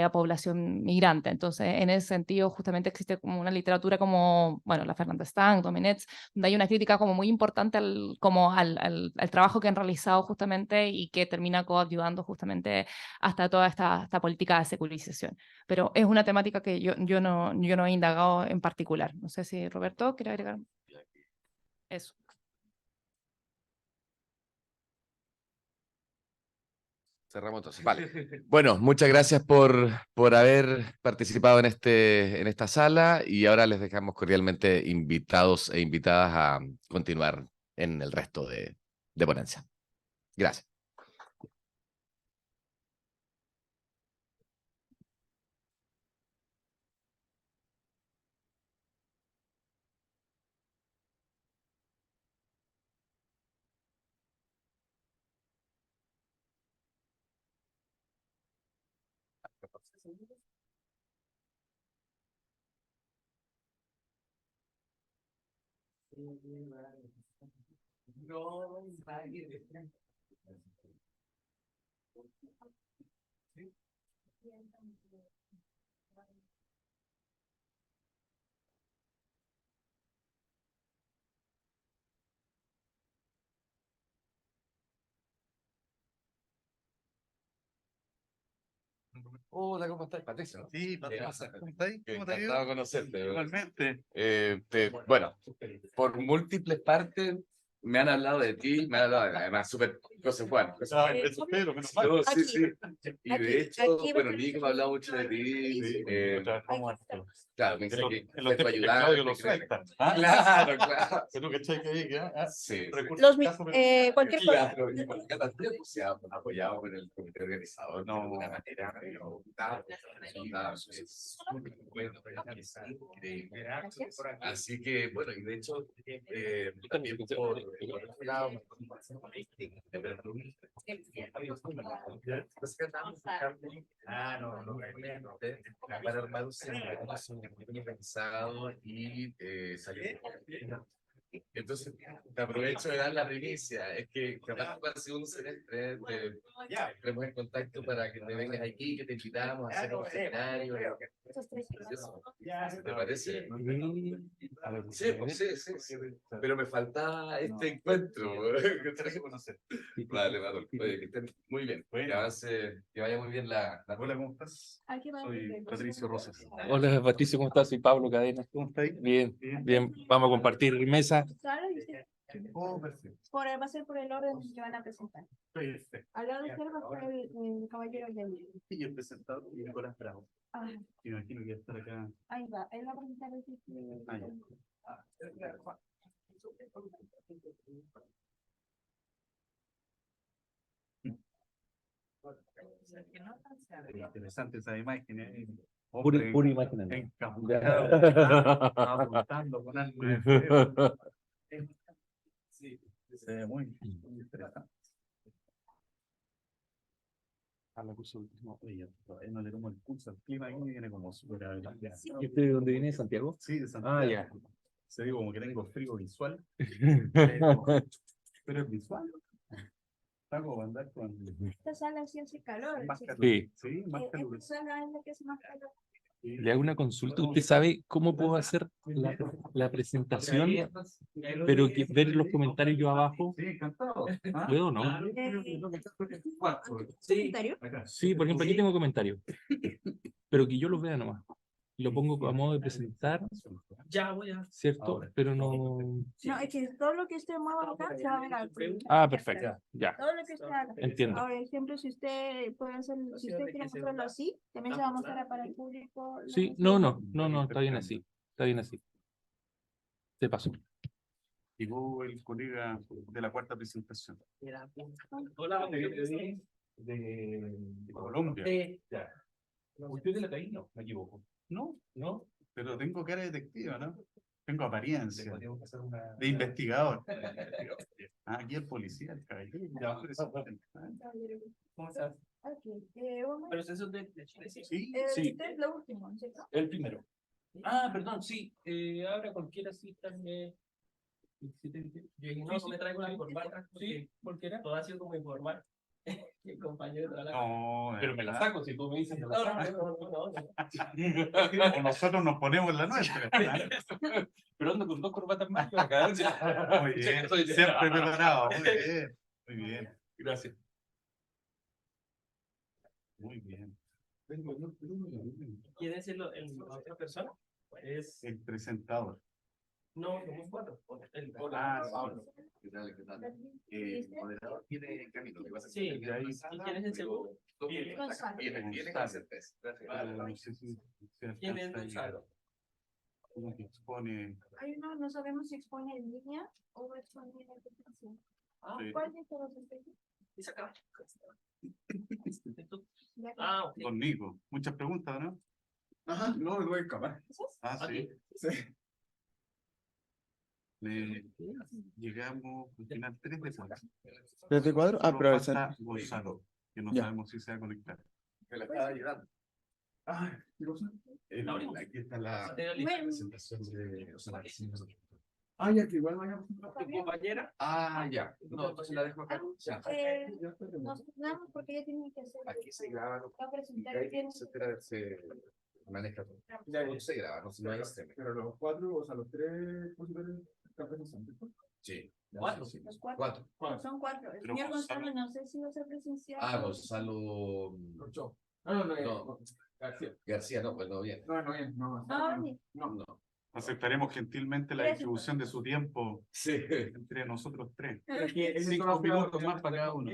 a población migrante. Entonces, en ese sentido, justamente existe como una literatura como, bueno, la Fernanda Stang, Domenech, donde hay una crítica como muy importante al trabajo que han realizado justamente y que termina coadyuvando justamente hasta toda esta política de secularización. Pero es una temática que yo no he indagado en particular. No sé si Roberto quiere agregar eso. Cerramos entonces. Vale. Bueno, muchas gracias por haber participado en esta sala y ahora les dejamos cordialmente invitados e invitadas a continuar en el resto de ponencia. Gracias. Hola, ¿cómo estás, Patricio? Sí, Patricia, ¿cómo estáis? ¿Cómo te ha Encantado de ido? conocerte. Igualmente. Bueno, por múltiples partes me han hablado de ti, me han hablado además súper cosas buenas. Eso espero, menos mal. No, sí, sí. Y aquí, de hecho, aquí, bueno, Nico me ha hablado mucho de ti. Sí, trabajamos harto. Claro, me dice En que los fue tu tiempos que ayudante. Claudio lo suelta. ¿Ah? Claro, claro. Pero que cheque ahí, que Sí. los, recursos. cualquier cosa. Claro, y por qué también pues, se ha apoyado con el comité organizador de No. alguna manera, pero nada, es súper bueno, increíble. Así que, bueno, y de hecho, también por otro lado, para armar un seminario pensado y salir Entonces, te aprovecho de dar la primicia. Es que capaz que para el segundo semestre entremos en contacto para que te vengas aquí, que te invitamos a hacer un seminario. Eso. ¿Te parece? Sí, pues, sí. Pero me faltaba este encuentro. Que tenés que conocer. Vale, Manuel. Oye, que estén muy bien. Que avance, que vaya muy bien la. Hola, ¿cómo estás? Soy Patricio Rosas. Hola Patricio, ¿cómo estás? Soy Pablo Cadena. ¿Cómo estáis? Bien, bien. Vamos a compartir mesa. Claro, y usted, Oh, perfecto. va a ser por el orden que van a presentar. Perfecto. Al lado de usted va a estar el caballero Yair. Y el presentador Nicolás Bravo. Ah, Me imagino que va a estar acá. ahí va, él va a presentar el título. Ah, ya. Interesante esa imagen, ¿eh? Hombre Pura imagen. ¿No? encapuchado, apuntando con arma de fuego. Sí, se ve muy interesante. A la cosa última, oye, todavía no le tomo el pulso al clima aquí, viene como súper agradable. ¿Y usted de dónde viene? ¿Santiago? Sí, de Santiago. Ah, ya. Se digo como que tengo frío visual, pero es visual. Está como andar con Esta sala sí hace calor. más ¿sí? calor. Sí. Sí, más Esta calor. sala es la que hace más calor. Le hago una consulta. ¿Usted sabe cómo puedo hacer la presentación, pero que ver los comentarios yo abajo? Sí, encantado. ¿Ah? ¿Puedo o no? ¿Secretario? Sí, por ejemplo, aquí tengo comentarios, pero que yo los vea nomás. Lo pongo a modo de presentar, ¿cierto? Pero no... No, es que todo lo que esté modo acá se va a ver al frente. Ah, perfecto. Ya, Todo lo que esté acá. entiendo. Ahora, ejemplo, si usted puede hacer, si usted quiere mostrarlo así, también se va a mostrar para el público. Sí, no, está bien así. Está bien así. Te paso. Llegó el colega de la cuarta presentación. Hola, De Colombia. Usted de la calle, no, me equivoco. No, ¿No? pero tengo cara de detective, ¿no? Tengo Le apariencia podríamos hacer una. de investigador. Ah, aquí el policía, el caballero. ¿Cómo estás? Ok, Pero eso es de Chile, sí. Sí, Sí. Usted es lo último, ¿cierto? El primero. Ah, perdón, sí. Ahora cualquiera cita me. No me traigo una corbata. Sí, porque todo ha sido como informal. Mi compañero de trabajo. no, Pero me la saco si tú me dices. No, no. o nosotros nos ponemos la nuestra. Pero ando con dos corbatas más que acá. Muy bien, siempre preparado. Muy bien, muy bien. Gracias. Muy bien. ¿Quién es la otra persona? Es. El presentador. No, somos cuatro. Ah, Pablo. ¿Qué tal? El moderador tiene camino. Sí, ¿y quién es el segundo? Viene con certeza. No sé si se ¿Quién es alcanza a Gonzalo? uno que expone. Hay uno, no sabemos si expone en línea o expone en la presentación. Sí. ¿Cuál de todos ustedes? Dice acá. Ya que- Ah, ok. Conmigo. Muchas preguntas, ¿no? Ajá, no, me voy a escapar. ¿Esos? Ah, sí. Sí. Llegamos al final 3 de 4. ¿Desde cuadro? Ah, pero falta Gonzalo, que no Ya. sabemos si se va a conectar. Me la estaba ayudando. Ay, ¿qué cosa? Aquí está la Bueno, presentación de. Ah, ya que igual vayamos. ¿Tu compañera? Ah, ya. No, entonces la dejo acá. Ya. nos turnamos porque ella tiene que hacer. Aquí se graba, Va a presentar y bien. etcétera, se maneja todo. Se graba, no hay streaming. Pero los cuatro, o sea, los tres posibles están presentes. Sí. Cuatro. Los cuatro. ¿Cuatro? Son cuatro. El Pero señor Gonzalo- Gonzalo, no sé si va a ser presencial. Ah, Gonzalo. No. García, no, pues no, bien. No. Ah, ni- No. Aceptaremos gentilmente la distribución de su tiempo Sí. entre nosotros tres. Ese 5 minutos más para cada uno.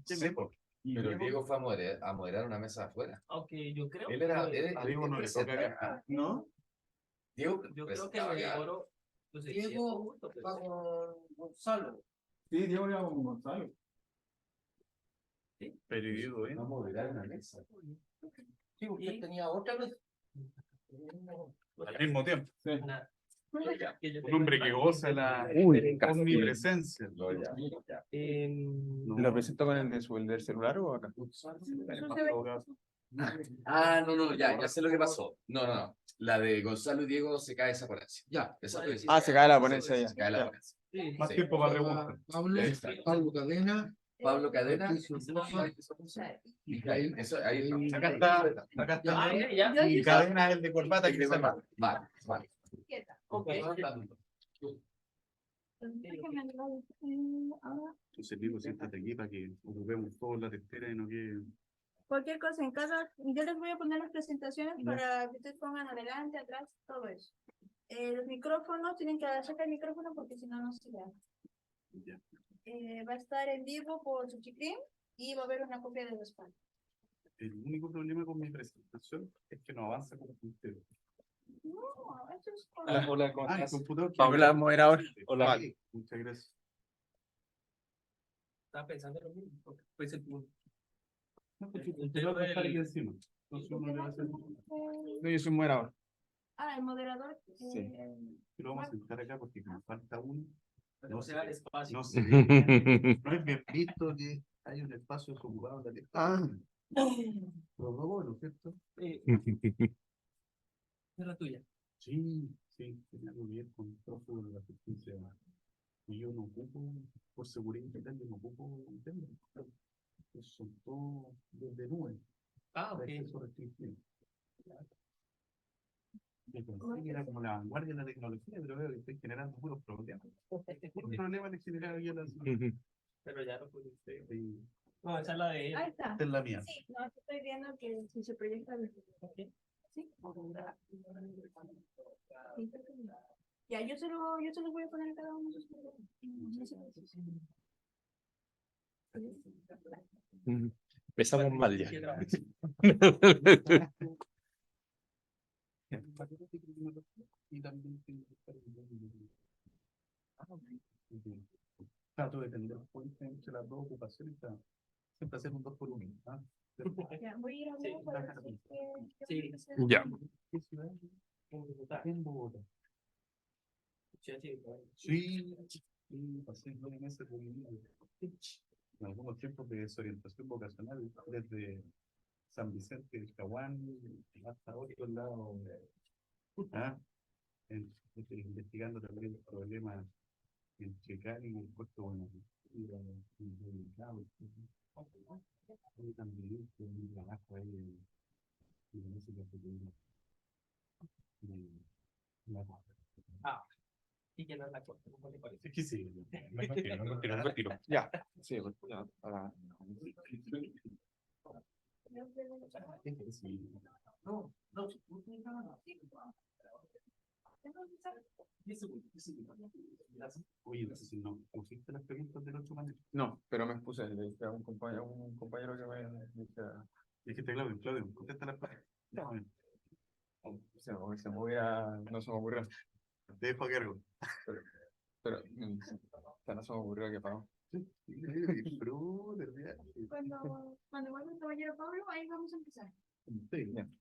Sí, pero Diego fue a moderar una mesa afuera. Aunque yo creo Él era. A Diego no le toca acá. ¿No? Diego. yo creo que presentaba me ya. demoro. Pues, Diego va con Gonzalo. Sí, Diego iba con Gonzalo. Pero Diego, ¿eh? Va a moderar una mesa. Sí, usted tenía otra vez. Al mismo tiempo. Nada. Un hombre que goza la omnipresencia. No, ya. No. ¿Lo presento con el del celular o acá? Eso se ve. No, ya sé lo que pasó. No. La de Gonzalo y Diego se cae esa ponencia. Ya, esa fue. Ah, se cae la ponencia ya. Se cae la ponencia. Más Sí. tiempo para preguntar. Pablo Cadena. Pablo Cadena. Patricio Rosa. Mijail, eso, ahí está. Acá está. Y Cadena es el de corbata que se llama. Vale. Entonces, digo, siéntate aquí para que ocupemos toda la testera y no quede. Cualquier cosa en casa, yo les voy a poner las presentaciones para que ustedes pongan adelante, atrás, todo eso. Los micrófonos, tienen que sacar el micrófono porque si no, no se vean. Ya. Va a estar en vivo por Suchicrim y va a haber una copia de respaldo. El único problema con mi presentación es que no avanza como puntero. No, eso es con... Hola, ¿cómo El estás? computador. Paula, moderador. Hola. Vale. Muchas gracias. Estaba pensando lo mismo, porque puede ser tu... No, porque el computador va a estar ahí encima. Entonces uno le va a hacer. No, yo soy moderador. el moderador. Sí. Pero vamos a sentar acá porque como falta uno. No se da el espacio. No sé. No es bien visto que hay un espacio desocupado en la testa. Los robots, ¿no es cierto? Es la tuya. Sí, tiene algo que ver con el prófugo de la justicia. Y yo no ocupo, por seguridad integral, yo no ocupo temas. Son todos desde nube. Ok. Acceso restringido. Yo pensé que era como la vanguardia de la tecnología, pero veo que estoy generando puros problemas. Puros problemas le generaba yo a la Pero ya lo pudiste. Sí. No, esa es la de él. Ahí está. Esta es la mía. Sí, no, estoy viendo que si se proyecta. ¿Sí? Ya, yo se los voy a poner a cada uno de sus. Empezamos mal ya. Y también tengo que estar en trato de tener puente entre las dos ocupaciones para siempre hacer un 2 por 1. Ya, voy a ir a ver para decir Sí. Ya. ¿Qué ciudad? En Bogotá. En Bogotá. Sí, pasé 9 meses por mi vida. En algunos tiempos de desorientación vocacional, desde San Vicente del Caguán hasta otro lado, investigando también el problema entre Cali y el puerto Buenos Aires, y también mi trabajo ahí en música popular. Y que no es la corte, ¿cómo le parece? Es que sí, me retiro. Ya. Sí, pues, ya, para- Sí. No. 10 segundos, 10 segundos. Oye, entonces no, ¿pusiste las preguntas del 8 maneras? No, pero me expuse, le dije a un compañero que me dijera. Dijiste, Claudio, contesta las preguntas. Se me hubiera, no se me ocurrió. Te dejo a cargo. Pero no se me ocurrió que pago. Disfruta el viaje. Cuando vuelva el caballero Pablo, ahí vamos a empezar. Sí, bien.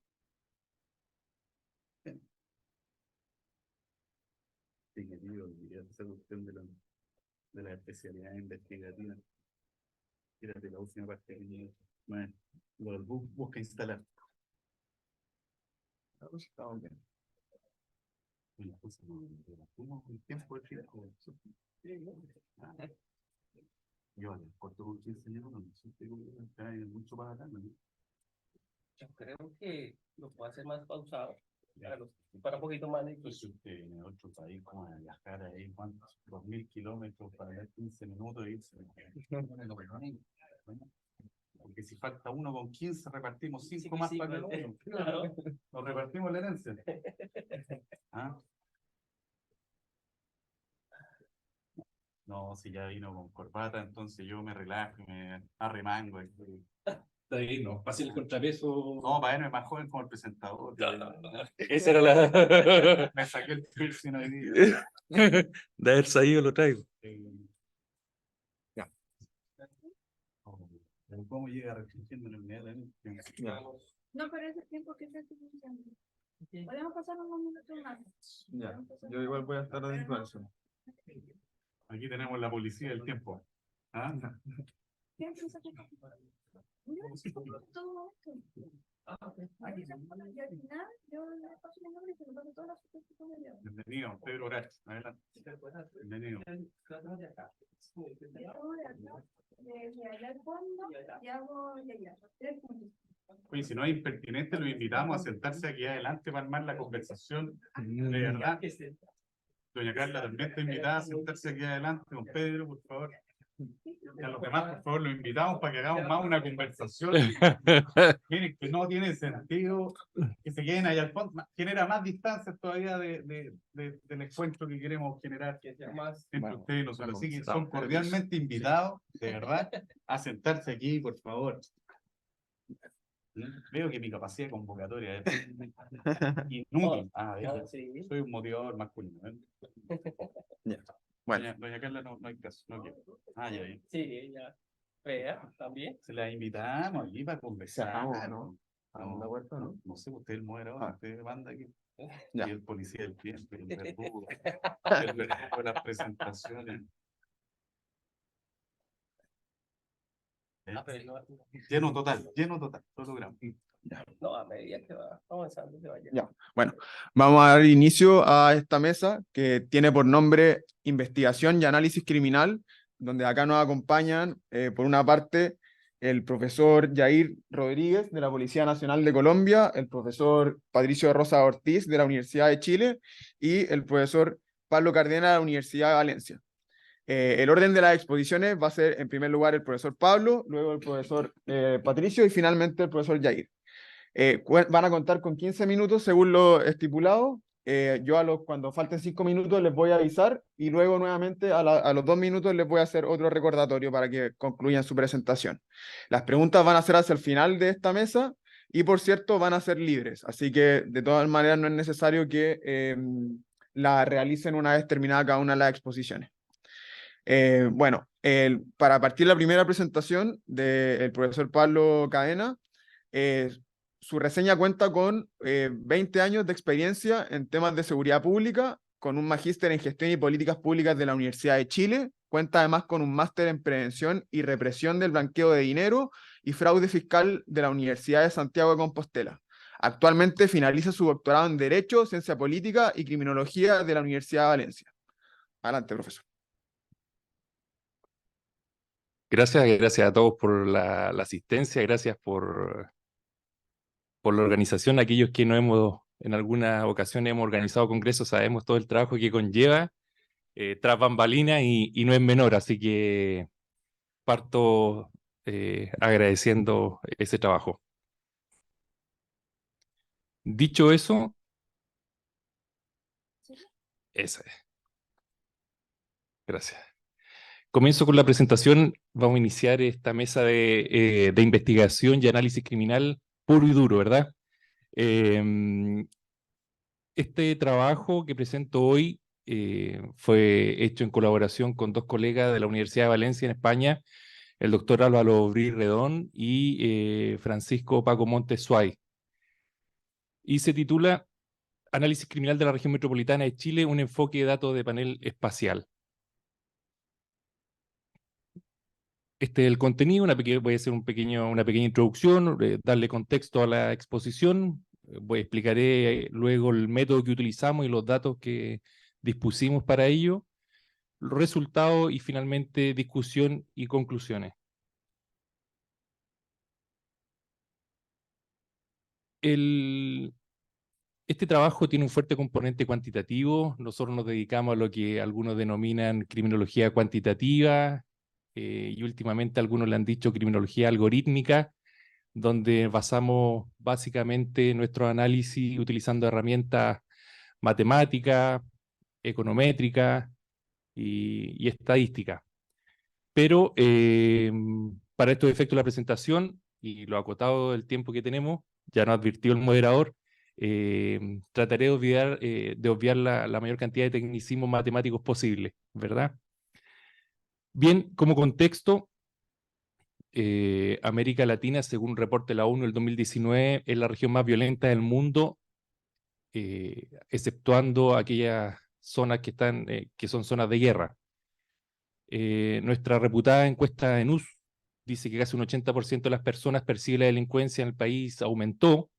Sí, querido, esa cuestión de la especialidad investigativa. Fíjate la última parte que tiene. Bueno, busca instalar. Estamos bien. Una cosa, como el tiempo de trabajo. Yo le corto con 15 minutos, no sé si hay mucho para acá, ¿no? Yo creo que lo puedo hacer más pausado. Para un poquito más de... Pues si usted en otro país, como a viajar ahí, ¿cuántos? 2000 kilómetros para dar 15 minutos y irse. Porque si falta uno con 15, repartimos 5 más para cada uno. Claro. Nos repartimos la herencia. ¿Ah? No, si ya vino con corbata, entonces yo me relajo, me arremango. Está ahí, no, pase el contrapeso. No, para verme más joven como el presentador. Esa era la. Me saqué el piercing hoy día. De haber sabido lo traigo. Ya. Pero ¿cómo llega restringiendo la unidad de Ya. No, pero ese tiempo que estoy utilizando. Podemos pasar unos minutos más. Ya. Yo igual voy a estar de influencer. Aquí tenemos la policía del tiempo. ¿Ah? ¿Qué empieza a hacer? Todo esto. Y al final, yo le paso mi nombre y se lo paso todas las fotos que pongo yo. Bienvenido, Pedro Horacio. Adelante. Bienvenido. Yo voy acá, desde allá al fondo, y hago de allá, 3 puntos. Oye, si no es impertinente, lo invitamos a sentarse aquí adelante para armar la conversación. De verdad. Doña Carla también está invitada a sentarse aquí adelante con Pedro, por favor. Y a los demás, por favor, los invitamos para que hagamos más una conversación. Miren, que no tiene sentido que se queden allá al fondo. Genera más distancia todavía del encuentro que queremos generar entre ustedes y nosotros. Así que son cordialmente invitados, de verdad, a sentarse aquí, por favor. Veo que mi capacidad convocatoria es inútil. Soy un motivador masculino. Bueno. Doña Carla, no hay caso. No quiero. Ya. Sí, ya. Vea, también. Se la invitamos aquí para conversar. ¿No? No sé, usted es el moderador, usted manda aquí. Ya. Y el policía del tiempo, el verdugo de las presentaciones. Lleno total, todo logramos. No, a medida que va avanzando se vaya. Ya. Bueno, vamos a dar inicio a esta mesa que tiene por nombre Investigación y Análisis Criminal, donde acá nos acompañan, por una parte, el profesor Yair Rodríguez de la Policía Nacional de Colombia, el profesor Patricio Rosa Ortiz de la Universidad de Chile y el profesor Pablo Cardena de la Universidad de Valencia. El orden de las exposiciones va a ser, en primer lugar, el profesor Pablo, luego el profesor Patricio y finalmente el profesor Yair. Van a contar con 15 minutos según lo estipulado. Yo cuando falten 5 minutos les voy a avisar y luego nuevamente a los 2 minutos les voy a hacer otro recordatorio para que concluyan su presentación. Las preguntas van a ser hacia el final de esta mesa y, por cierto, van a ser libres, así que de todas maneras no es necesario que la realicen una vez terminada cada una de las exposiciones. Bueno, para partir la primera presentación del profesor Pablo Cadena, su reseña cuenta con 20 años de experiencia en temas de seguridad pública, con un magíster en gestión y políticas públicas de la Universidad de Chile. Cuenta además con un máster en prevención y represión del blanqueo de dinero y fraude fiscal de la Universidad de Santiago de Compostela. Actualmente finaliza su doctorado en Derecho, Ciencia Política y Criminología de la Universidad de Valencia. Adelante, profesor. Gracias a todos por la asistencia, gracias por la organización. Aquellos que no hemos, en alguna ocasión hemos organizado congresos, sabemos todo el trabajo que conlleva tras bambalinas y no es menor, así que parto agradeciendo ese trabajo. Dicho eso, esa es. Gracias. Comienzo con la presentación. Vamos a iniciar esta mesa de investigación y análisis criminal puro y duro, ¿verdad? Este trabajo que presento hoy fue hecho en colaboración con 2 colegas de la Universidad de Valencia en España, el doctor Álvaro Bri Redón y Francisco Paco Montes Suárez. Y se titula Análisis criminal de la región metropolitana de Chile, un enfoque de datos de panel espacial. Este es el contenido, voy a hacer una pequeña introducción, darle contexto a la exposición, explicaré luego el método que utilizamos y los datos que dispusimos para ello, los resultados y finalmente discusión y conclusiones. Este trabajo tiene un fuerte componente cuantitativo. Nosotros nos dedicamos a lo que algunos denominan criminología cuantitativa y últimamente algunos le han dicho criminología algorítmica, donde basamos básicamente nuestro análisis utilizando herramientas matemáticas, econométricas y estadísticas. Pero para estos efectos de la presentación y lo acotado del tiempo que tenemos, ya nos advirtió el moderador, trataré de obviar la mayor cantidad de tecnicismos matemáticos posible, ¿verdad? Bien, como contexto, América Latina, según un reporte de la ONU del 2019, es la región más violenta del mundo, exceptuando aquellas zonas que son zonas de guerra. Nuestra reputada encuesta ENUS dice que casi un 80% de las personas percibe la delincuencia en el país aumentó.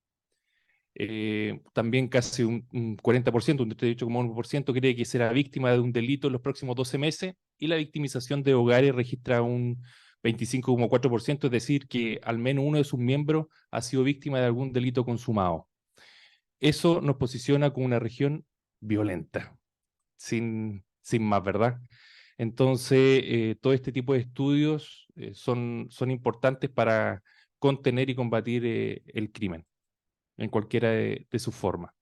También casi un 40%, un 38,1% cree que será víctima de un delito en los próximos 12 meses, y la victimización de hogares registra un 25,4%, es decir, que al menos uno de sus miembros ha sido víctima de algún delito consumado. Eso nos posiciona como una región violenta, sin más, ¿verdad? Entonces, todo este tipo de estudios son importantes para contener y combatir el crimen en cualquiera de sus formas.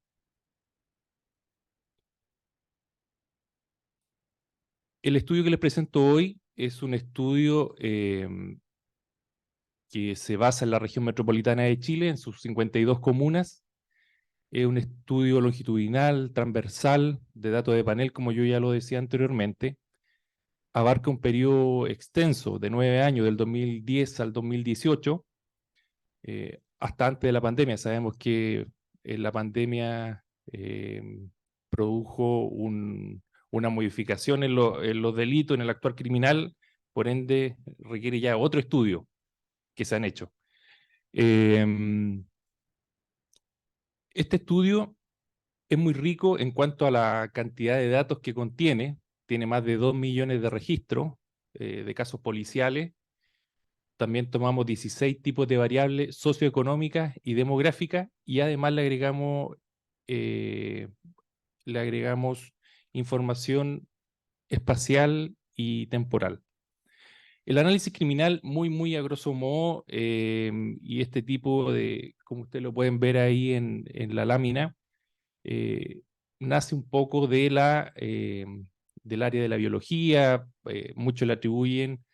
El estudio que les presento hoy es un estudio que se basa en la región metropolitana de Chile, en sus 52 comunas. Es un estudio longitudinal, transversal, de datos de panel, como yo ya lo decía anteriormente. Abarca un periodo extenso de 9 años, del 2010 al 2018, hasta antes de la pandemia. Sabemos que la pandemia produjo una modificación en los delitos, en el actuar criminal, por ende requiere ya otro estudio que se han hecho. Este estudio es muy rico en cuanto a la cantidad de datos que contiene. Tiene más de 2 millones de registros de casos policiales. También tomamos 16 tipos de variables socioeconómicas y demográficas, y además le agregamos información espacial y temporal. El análisis criminal, muy a grosso modo, y este tipo de, como ustedes lo pueden ver ahí en la lámina, nace un poco del área de la biología. Muchos le atribuyen